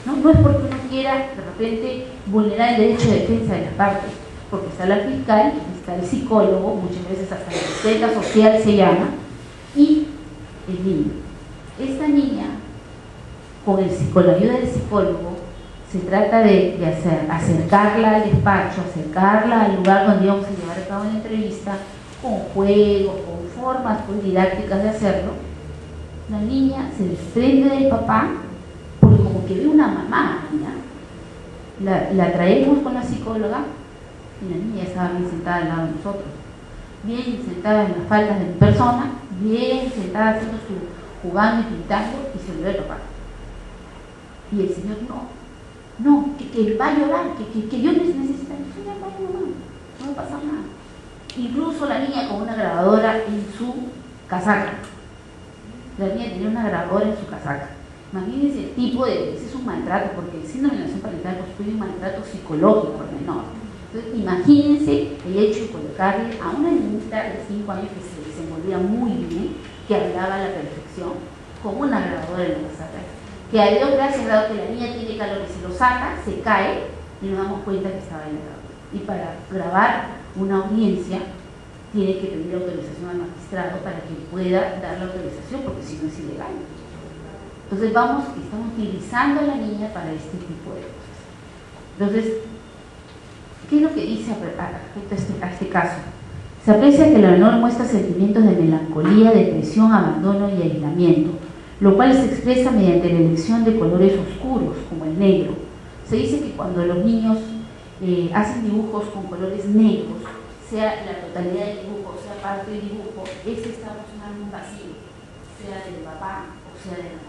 No es porque uno quiera de repente vulnerar el derecho de defensa de las partes, porque está la fiscal, está el psicólogo, muchas veces hasta la asistente social se llama, y el niño. Esta niña, con la ayuda del psicólogo, se trata de acercarla al despacho, acercarla al lugar donde vamos a llevar a cabo la entrevista, con juegos, con formas didácticas de hacerlo. La niña se desprende del papá, porque como que ve una mamá, ¿ya? La traemos con la psicóloga y la niña estaba bien sentada al lado de nosotros, bien sentada en las faldas de mi persona, bien sentada haciendo jugando y pintando, y se lo ve el papá. Y el señor no, que va a llorar, que yo necesita, no va a pasar nada. Incluso la niña con una grabadora en su casaca. La niña tenía una grabadora en su casaca. Imagínense el tipo ese es un maltrato, porque el síndrome de alienación parental constituye un maltrato psicológico al menor. Entonces, imagínense el hecho de colocarle a una niñita de 5 años que se desenvolvía muy bien, que hablaba a la perfección, con una grabadora en la casaca, que a Dios gracias, dado que la niña tiene calor y se lo saca, se cae y nos damos cuenta que estaba en la grabadora. Y para grabar una audiencia tiene que pedir autorización al magistrado para que pueda dar la autorización, porque si no es ilegal. Entonces estamos utilizando a la niña para este tipo de cosas. Entonces, ¿qué es lo que dice respecto a este caso? Se aprecia que la menor muestra sentimientos de melancolía, depresión, abandono y aislamiento, lo cual se expresa mediante la elección de colores oscuros, como el negro. Se dice que cuando los niños hacen dibujos con colores negros, sea la totalidad del dibujo, sea parte del dibujo, está mostrando un vacío, sea del papá o sea de la mamá.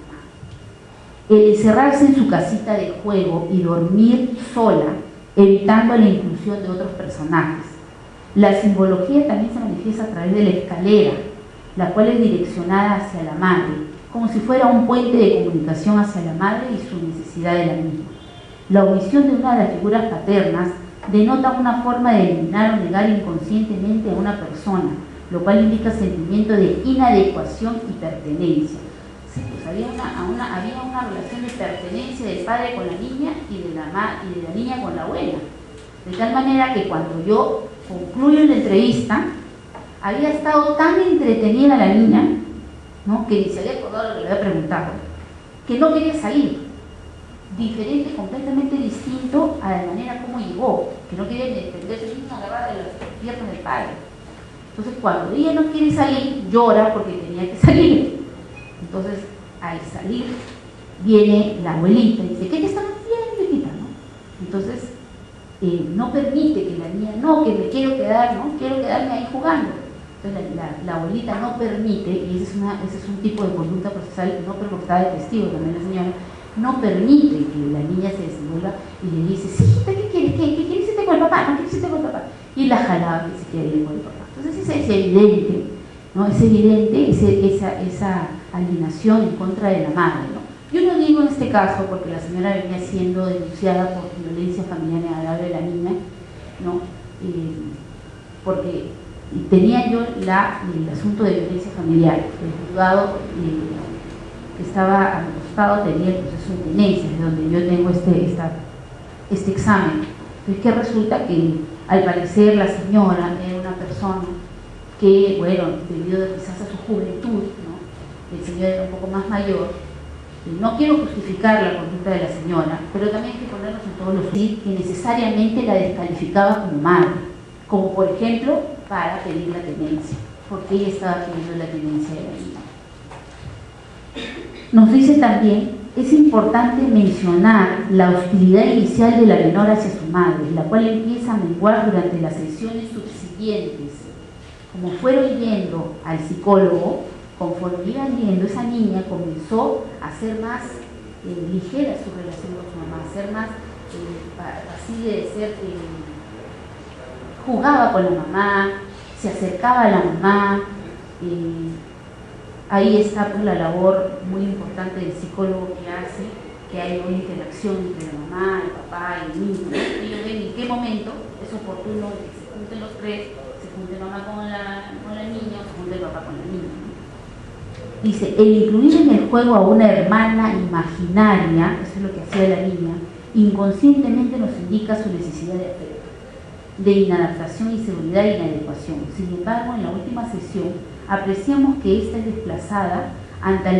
El encerrarse en su casita de juego y dormir sola, evitando la inclusión de otros personajes. La simbología también se manifiesta a través de la escalera, la cual es direccionada hacia la madre, como si fuera un puente de comunicación hacia la madre y su necesidad de la misma. La omisión de una de las figuras paternas denota una forma de eliminar o negar inconscientemente a una persona, lo cual indica sentimiento de inadecuación y pertenencia. Sí, pues había una relación de pertenencia del padre con la niña y de la niña con la abuela. De tal manera que cuando yo concluyo la entrevista, había estado tan entretenida la niña, ¿no?, que ni se había acordado lo que le había preguntado, que no quería salir. Diferente, completamente distinto a la manera como llegó, que no quería entenderse, mismo agarrada de las piernas del padre. Entonces, cuando ella no quiere salir, llora porque tenía que salir. Entonces, al salir, viene la abuelita y dice: ¿qué te están haciendo, hijita? ¿No? Entonces, no permite que la niña, no, que me quiero quedar, ¿no? Quiero quedarme ahí jugando. Entonces, la abuelita no permite, y ese es un tipo de conducta procesal, no, pero porque está de testigo también la señora, no permite que la niña se desenvuelva y le dice: sí, hijita, ¿qué quieres? ¿Qué quieres irte con el papá? ¿No quieres irte con el papá? Y la jalaba que se quiere ir con el papá. Entonces, es evidente, ¿no? Es evidente esa alienación en contra de la madre, ¿no? Yo no digo en este caso porque la señora venía siendo denunciada por violencia familiar agravio de la niña, ¿no? Porque tenía yo el asunto de violencia familiar. El juzgado que estaba al costado tenía el proceso de tenencia, de donde yo tengo este examen. Entonces, que resulta que al parecer la señora era una persona que, bueno, debido quizás a su juventud, ¿no?, el señor era un poco más mayor. No quiero justificar la conducta de la señora, pero también hay que ponernos en todos los sitios que necesariamente la descalificaba como madre, como por ejemplo para pedir la tenencia, porque ella estaba pidiendo la tenencia de la niña. Nos dice también: es importante mencionar la hostilidad inicial de la menor hacia su madre, la cual empieza a menguar durante las sesiones subsiguientes. Como fueron yendo al psicólogo, conforme iban yendo, esa niña comenzó a ser más ligera su relación con su mamá, a ser más, así de ser, jugaba con la mamá, se acercaba a la mamá. Ahí está pues la labor muy importante del psicólogo que hace que haya una interacción entre la mamá, el papá y el niño. Ellos ven en qué momento es oportuno que se junten los tres, se junte mamá con la niña o se junte el papá con la niña. Dice: el incluir en el juego a una hermana imaginaria, eso es lo que hacía la niña, inconscientemente nos indica su necesidad de afecto, de inadaptación, inseguridad e inadecuación. Sin embargo, en la última sesión apreciamos que esta es desplazada ante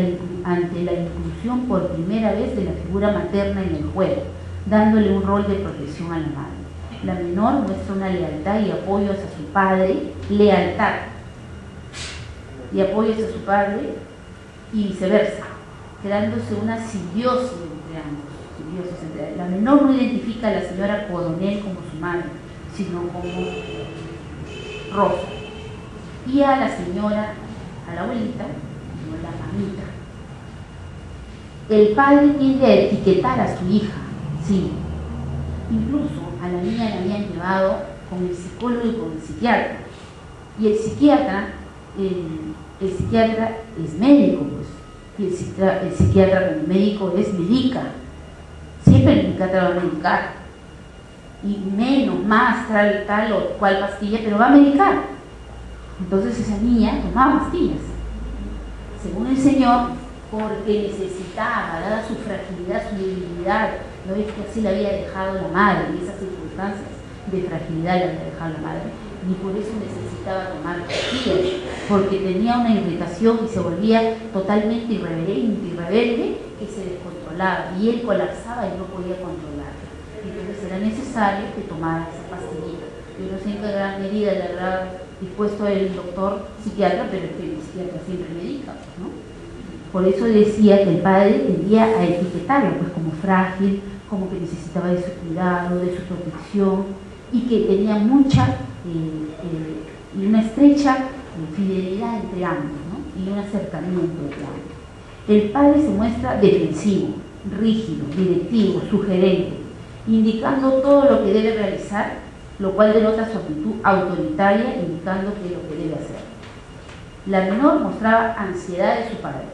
la inclusión por primera vez de la figura materna en el juego, dándole un rol de protección a la madre. La menor muestra una lealtad y apoyo hacia su padre, y viceversa, creándose una simbiosis entre ambos. La menor no identifica a la señora Coronel como su madre, sino como Rosa, y a la señora, a la abuelita, como la mamita. El padre tiende a etiquetar a su hija, sí. Incluso a la niña la habían llevado con el psicólogo y con el psiquiatra. Y el psiquiatra es médico, pues. Y el psiquiatra como médico medica. Siempre el psiquiatra va a medicar. Y menos, más, tal o cual pastilla, pero va a medicar. Entonces esa niña tomaba pastillas, según el señor, porque necesitaba, dada su fragilidad, su debilidad. No es que así la había dejado la madre, en esas circunstancias de fragilidad la había dejado la madre, ni por eso necesitaba tomar pastillas, porque tenía una irritación y se volvía totalmente irreverente y rebelde, que se descontrolaba y él colapsaba y no podía controlarla. Entonces era necesario que tomara esa pastillita. Yo no sé en qué gran medida le habrá dispuesto el doctor psiquiatra, pero es que el psiquiatra siempre medica, ¿no? Por eso decía que el padre tendía a etiquetarlo pues como frágil, como que necesitaba de su cuidado, de su protección, y que tenía mucha y una estrecha fidelidad entre ambos, ¿no? Y un acercamiento entre ambos. El padre se muestra defensivo, rígido, directivo, sugerente, indicando todo lo que debe realizar, lo cual denota su actitud autoritaria, indicando qué es lo que debe hacer. La menor mostraba ansiedad de su padre.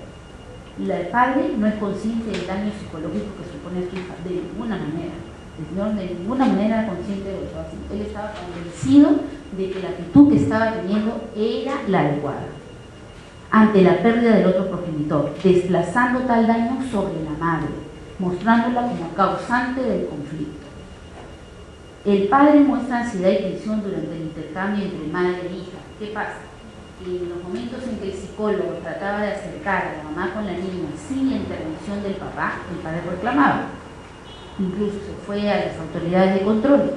El padre no es consciente del daño psicológico que supone a su hija, de ninguna manera. El señor de ninguna manera era consciente de lo que estaba haciendo. Él estaba convencido de que la actitud que estaba teniendo era la adecuada ante la pérdida del otro progenitor, desplazando tal daño sobre la madre, mostrándola como causante del conflicto. El padre muestra ansiedad y tensión durante el intercambio entre madre e hija. ¿Qué pasa? Que en los momentos en que el psicólogo trataba de acercar a la mamá con la niña sin la intervención del papá, el padre reclamaba. Incluso se fue a las autoridades de control,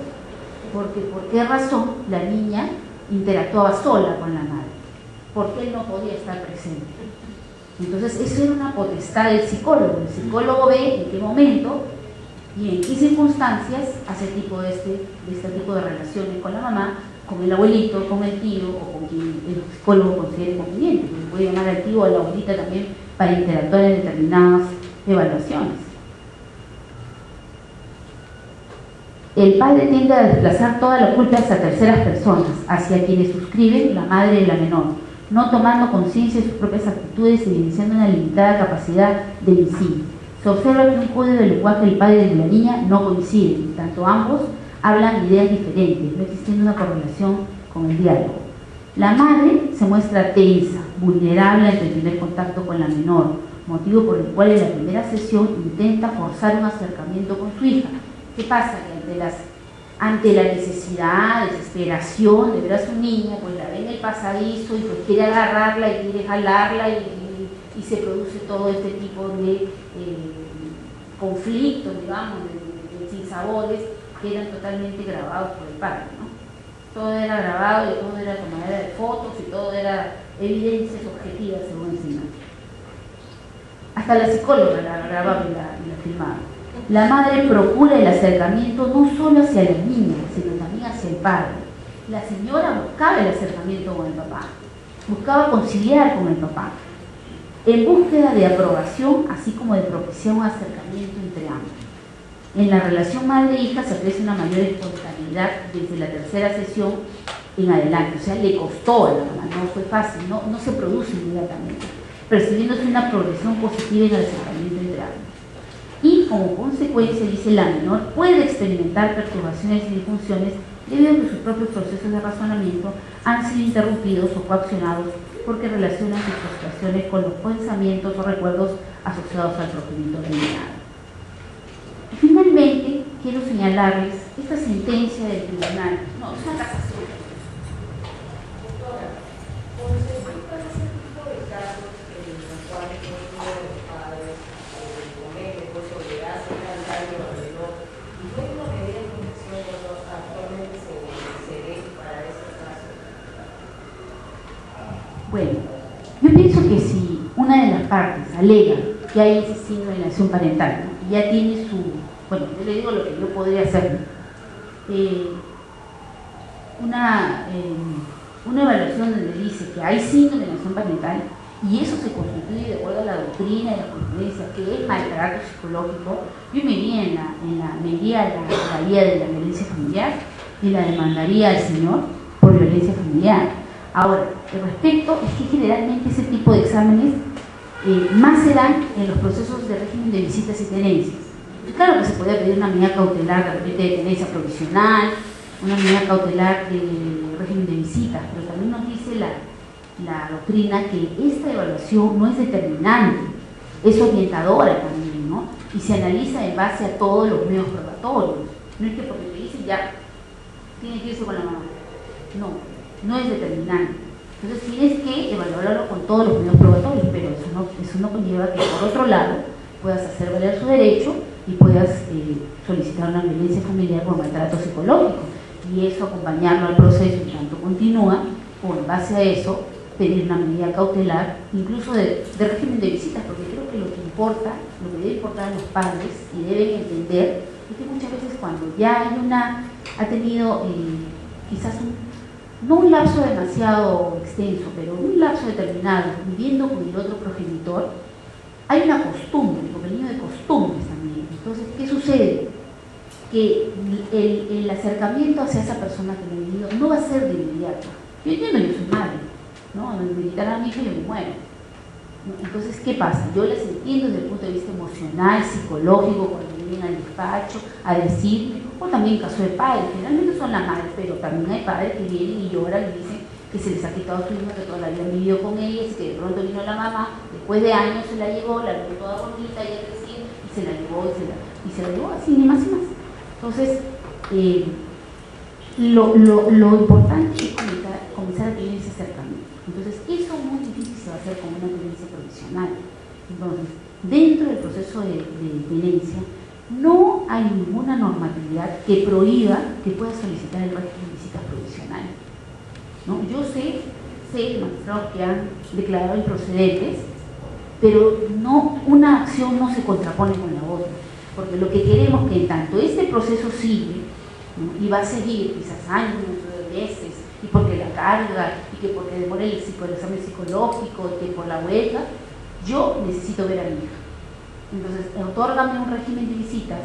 porque ¿por qué razón la niña interactuaba sola con la madre? Porque él no podía estar presente. Entonces eso era una potestad del psicólogo. El psicólogo ve en qué momento y en qué circunstancias hace tipo de este tipo de relaciones con la mamá, con el abuelito, con el tío o con quien el psicólogo considere conveniente. Puede llamar al tío o a la abuelita también para interactuar en determinadas evaluaciones. El padre tiende a desplazar toda la culpa hacia terceras personas, hacia quienes suscriben la madre de la menor, no tomando conciencia de sus propias actitudes y evidenciando una limitada capacidad de sí. Se observa que un código de lenguaje del padre y de la niña no coinciden, tanto ambos hablan ideas diferentes, no existiendo una correlación con el diálogo. La madre se muestra tensa, vulnerable ante el primer contacto con la menor, motivo por el cual en la primera sesión intenta forzar un acercamiento con su hija. ¿Qué pasa? Que ante la necesidad, desesperación de ver a su niña, pues la ve en el pasadizo y pues quiere agarrarla y quiere jalarla y se produce todo este tipo de conflictos, digamos, de sinsabores que eran totalmente grabados por el padre, ¿no? Todo era grabado y todo era con manera de fotos y todo era evidencias objetivas según encima. Hasta la psicóloga la grababa y la filmaba. La madre procura el acercamiento no solo hacia la niña, sino también hacia el padre. La señora buscaba el acercamiento con el papá, buscaba conciliar con el papá, en búsqueda de aprobación, así como de propiciar un acercamiento entre ambos. En la relación madre-hija se aprecia una mayor espontaneidad desde la tercera sesión en adelante, o sea, le costó a la mamá, no fue fácil, no se produce inmediatamente, percibiéndose una progresión positiva en el acercamiento entre ambos. Y como consecuencia, dice, la menor puede experimentar perturbaciones y disfunciones debido a que sus propios procesos de razonamiento han sido interrumpidos o coaccionados porque relacionan sus frustraciones con los pensamientos o recuerdos asociados al progenitor eliminado. Finalmente, quiero señalarles esta sentencia del tribunal, no, es una casación. Bueno, yo pienso que si una de las partes alega que hay ese signo de alienación parental, ¿no? Y ya tiene su, bueno, yo le digo lo que yo podría hacer, una evaluación donde dice que hay signos de alienación parental y eso se constituye de acuerdo a la doctrina y la jurisprudencia que es maltrato psicológico, yo me iría a la vía de la violencia familiar y la demandaría al señor por violencia familiar. Ahora, el respecto es que generalmente ese tipo de exámenes más se dan en los procesos de régimen de visitas y tenencias. Claro que se podría pedir una medida cautelar de repente de tenencia provisional, una medida cautelar de régimen de visitas, pero también nos dice la doctrina que esta evaluación no es determinante, es orientadora también, ¿no? Y se analiza en base a todos los medios probatorios. No es que porque te dicen ya tiene que irse con la mamá. No es determinante. Entonces tienes que evaluarlo con todos los medios probatorios, pero eso no conlleva que por otro lado puedas hacer valer su derecho y puedas solicitar una violencia familiar por maltrato psicológico y eso acompañarlo al proceso y tanto continúa, o en base a eso pedir una medida cautelar, incluso de régimen de visitas, porque creo que lo que debe importar a los padres y deben entender es que muchas veces cuando ya ha tenido quizás no un lapso demasiado extenso, pero un lapso determinado, viviendo con el otro progenitor, hay una costumbre, porque el niño de costumbres también. Entonces, ¿qué sucede? Que el acercamiento hacia esa persona que me ha vivido no va a ser de inmediato. Yo entiendo, yo soy madre, ¿no? Me militar a mi hija y yo me muero. Entonces, ¿qué pasa? Yo les entiendo desde el punto de vista emocional, psicológico, cuando vienen al despacho a decir, o también en caso de padres, generalmente son las madres, pero también hay padres que vienen y lloran y dicen que se les ha quitado su hija, que toda la vida han vivido con ellas, que de pronto vino la mamá, después de años se la llevó, la vio toda bonita, ya crecida, y se la llevó, y se la llevó así, ni más y más. Entonces, lo importante es comenzar a tener ese acercamiento. Entonces, eso muy difícil se va a hacer con una tenencia provisional. Entonces, dentro del proceso de tenencia, no hay ninguna normatividad que prohíba que pueda solicitar el régimen de visitas provisionales, ¿no? Yo sé magistrados que han declarado improcedentes, pero una acción no se contrapone con la otra, porque lo que queremos es que en tanto este proceso sigue, ¿no? Y va a seguir quizás años, meses, y porque la carga, y que porque demora el examen psicológico, y que por la huelga, yo necesito ver a mi hija. Entonces, otórgame un régimen de visitas,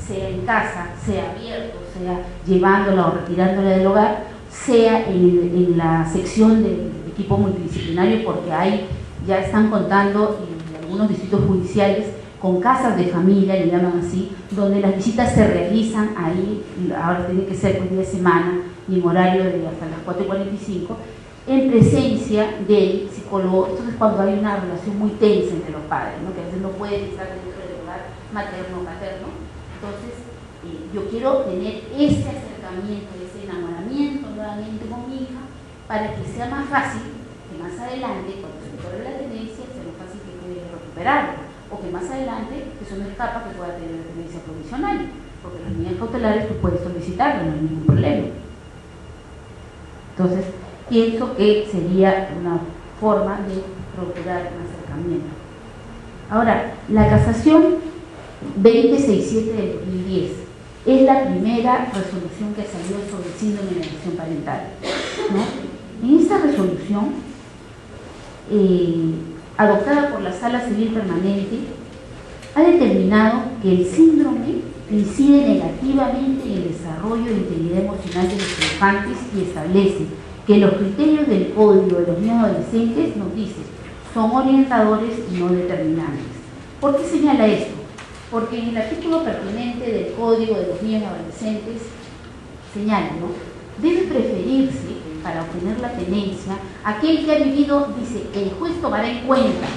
sea en casa, sea abierto, sea llevándola o retirándola del hogar, sea en la sección del equipo multidisciplinario, porque ahí ya están contando en algunos distritos judiciales con casas de familia, le llaman así, donde las visitas se realizan ahí, ahora tiene que ser por día de semana y en horario de hasta las 4:45, en presencia del psicólogo. Entonces, cuando hay una relación muy tensa entre los padres, ¿no? Que a veces no pueden estar dentro del hogar materno o materno, entonces yo quiero tener ese acercamiento, ese enamoramiento nuevamente con mi hija, para que sea más fácil que más adelante, cuando se recuerde la tenencia, sea más fácil que pueda recuperarla, o que más adelante, que eso no escapa, que pueda tener la tenencia provisional, porque las medidas cautelares tú puedes solicitarlo, no hay ningún problema. Entonces, pienso que sería una forma de procurar un acercamiento. Ahora, la casación 2067 del 2010 es la primera resolución que salió sobre el síndrome de alienación parental, ¿no? En esta resolución, adoptada por la Sala Civil Permanente, ha determinado que el síndrome incide negativamente en el desarrollo de integridad emocional de los infantes y establece que los criterios del Código de los Niños y Adolescentes, nos dice, son orientadores y no determinantes. ¿Por qué señala esto? Porque en el artículo pertinente del Código de los Niños y Adolescentes señala, ¿no? Debe preferirse para obtener la tenencia aquel que ha vivido, dice, el juez tomará en cuenta,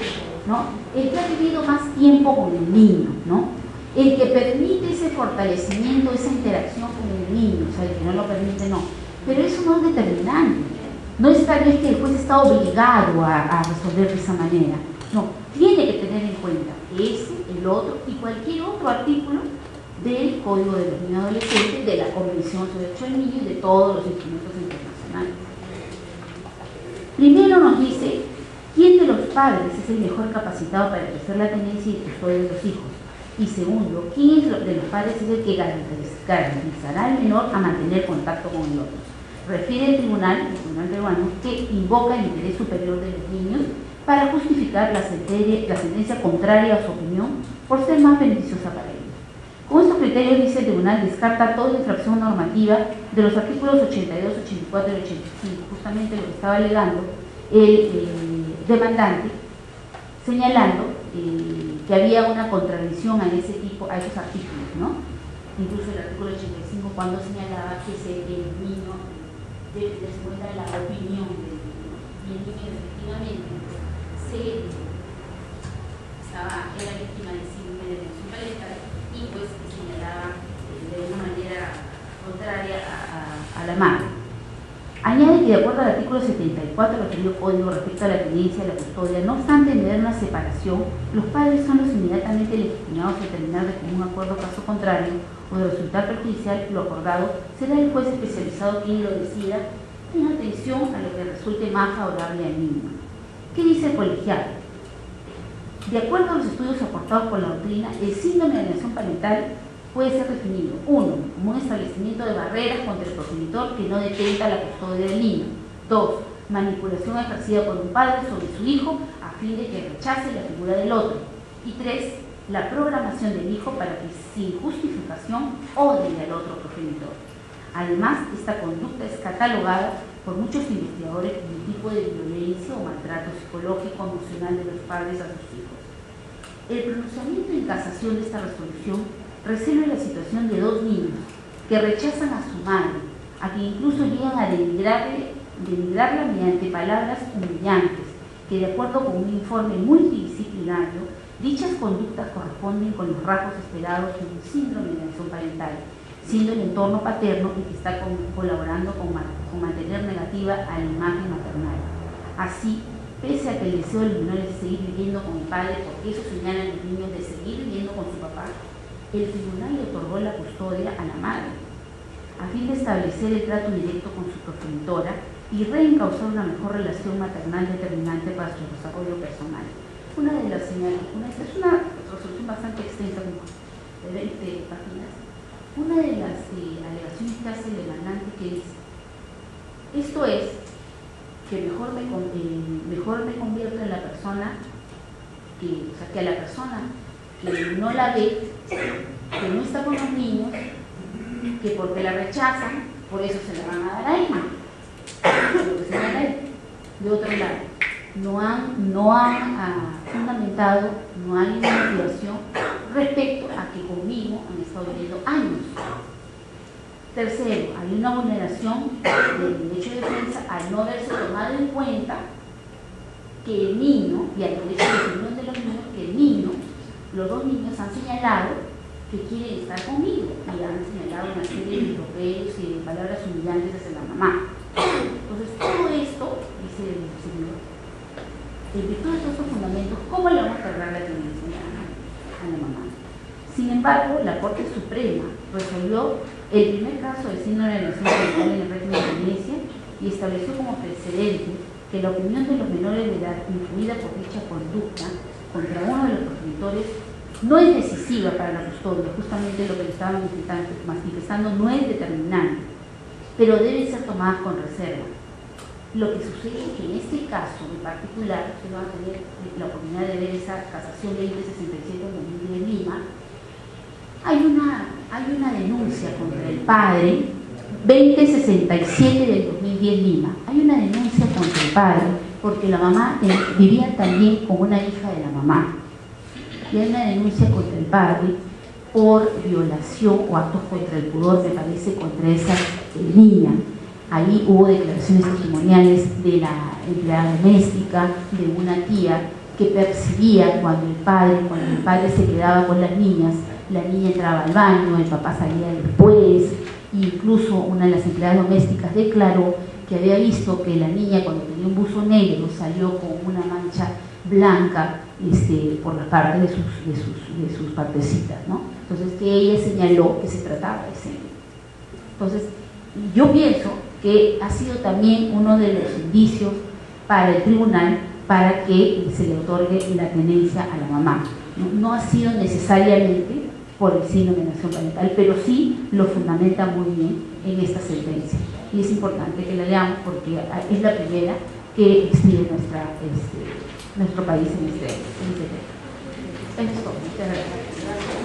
¿no? El que ha vivido más tiempo con el niño, ¿no? El que permite ese fortalecimiento, esa interacción con el niño, o sea, el que no lo permite, no. Pero eso no es determinante. No es tal vez que el juez está obligado a resolver de esa manera. No, tiene que tener en cuenta ese, el otro y cualquier otro artículo del Código de los Niños y Adolescentes, de la Convención sobre el Derecho del Niño y de todos los instrumentos internacionales. Primero nos dice quién de los padres es el mejor capacitado para ejercer la tenencia y custodia de los hijos. Y segundo, quién de los padres es el que garantizará al menor a mantener contacto con el otro. Refiere el tribunal peruano, que invoca el interés superior de los niños para justificar la sentencia contraria a su opinión por ser más beneficiosa para ellos. Con estos criterios, dice el tribunal, descarta toda infracción normativa de los artículos 82, 84 y 85, justamente lo que estaba alegando el demandante, señalando que había una contradicción a ese tipo, a esos artículos, ¿no? Incluso el artículo 85, cuando señalaba que el niño debe tener en cuenta la opinión del niño, y el niño efectivamente era víctima de síndrome de alienación parental y pues señalaba de una manera contraria a la madre. Añade que de acuerdo al artículo 74 del referido código respecto a la tenencia y la custodia, no obstante tener una separación, los padres son los inmediatamente legitimados a determinar de común acuerdo caso contrario o de resultar perjudicial lo acordado, será el juez especializado quien lo decida en atención a lo que resulte más favorable al niño. ¿Qué dice el colegiado? De acuerdo a los estudios aportados por la doctrina, el síndrome de alienación parental puede ser definido, 1, como un establecimiento de barreras contra el progenitor que no detenta la custodia del niño. 2, manipulación ejercida por un padre sobre su hijo a fin de que rechace la figura del otro. Y 3, la programación del hijo para que sin justificación odie al otro progenitor. Además, esta conducta es catalogada por muchos investigadores como un tipo de violencia o maltrato psicológico emocional de los padres a sus hijos. El pronunciamiento en casación de esta resolución resuelve la situación de dos niños que rechazan a su madre, a quien incluso llegan a denigrarla mediante palabras humillantes, que de acuerdo con un informe multidisciplinario, dichas conductas corresponden con los rasgos esperados en un síndrome de alienación parental, siendo el entorno paterno el que está colaborando con mantener negativa a la imagen maternal. Así, pese a que el deseo de los menores es seguir viviendo con el padre, porque eso señalan los niños de seguir viviendo con su papá, el tribunal le otorgó la custodia a la madre, a fin de establecer el trato directo con su progenitora y reencauzar una mejor relación maternal determinante para su desarrollo personal. Una de las señales, es una resolución bastante extensa, de 20 páginas. Una de las alegaciones que hace el demandante que dice: esto es, que mejor me convierto en la persona que a la persona que no la ve, que no está con los niños, que porque la rechazan, por eso se la van a dar a ella. De otro lado, no han fundamentado, no hay una motivación respecto a que conmigo han estado viviendo años. Tercero, hay una vulneración del derecho de defensa al no haberse tomado en cuenta que el niño, y al derecho de opinión de los niños, que el niño, los dos niños han señalado que quieren estar conmigo y han señalado una serie de tropellos y de palabras humillantes hacia la mamá. Entonces, todo esto, dice el señor, en virtud de todos estos fundamentos, ¿cómo le vamos a cargar la tenencia a la mamá? Sin embargo, la Corte Suprema resolvió el primer caso de síndrome de alienación parental en el régimen de tenencia y estableció como precedente que la opinión de los menores de edad influida por dicha conducta contra uno de los progenitores no es decisiva para la custodia, justamente lo que le estaban manifestando no es determinante, pero deben ser tomadas con reserva. Lo que sucede es que en este caso en particular, ustedes van a tener la oportunidad de ver esa casación 2067 de 2010 en Lima, hay una denuncia contra el padre, 2067 del 2010 Lima, hay una denuncia contra el padre porque la mamá vivía también con una hija de la mamá. Y hay una denuncia contra el padre por violación o actos contra el pudor, me parece, contra esa niña. Ahí hubo declaraciones testimoniales de la empleada doméstica, de una tía que percibía cuando el padre se quedaba con las niñas, la niña entraba al baño, el papá salía después, incluso una de las empleadas domésticas declaró que había visto que la niña cuando tenía un buzo negro salió con una mancha blanca por las partes de sus partecitas, ¿no? Entonces, que ella señaló que se trataba de semen. Entonces, yo pienso que ha sido también uno de los indicios para el tribunal para que se le otorgue la tenencia a la mamá. No ha sido necesariamente por el síndrome de alienación parental, pero sí lo fundamenta muy bien en esta sentencia. Y es importante que la leamos porque es la primera que expide nuestro país en este tema. Esto, muchas gracias.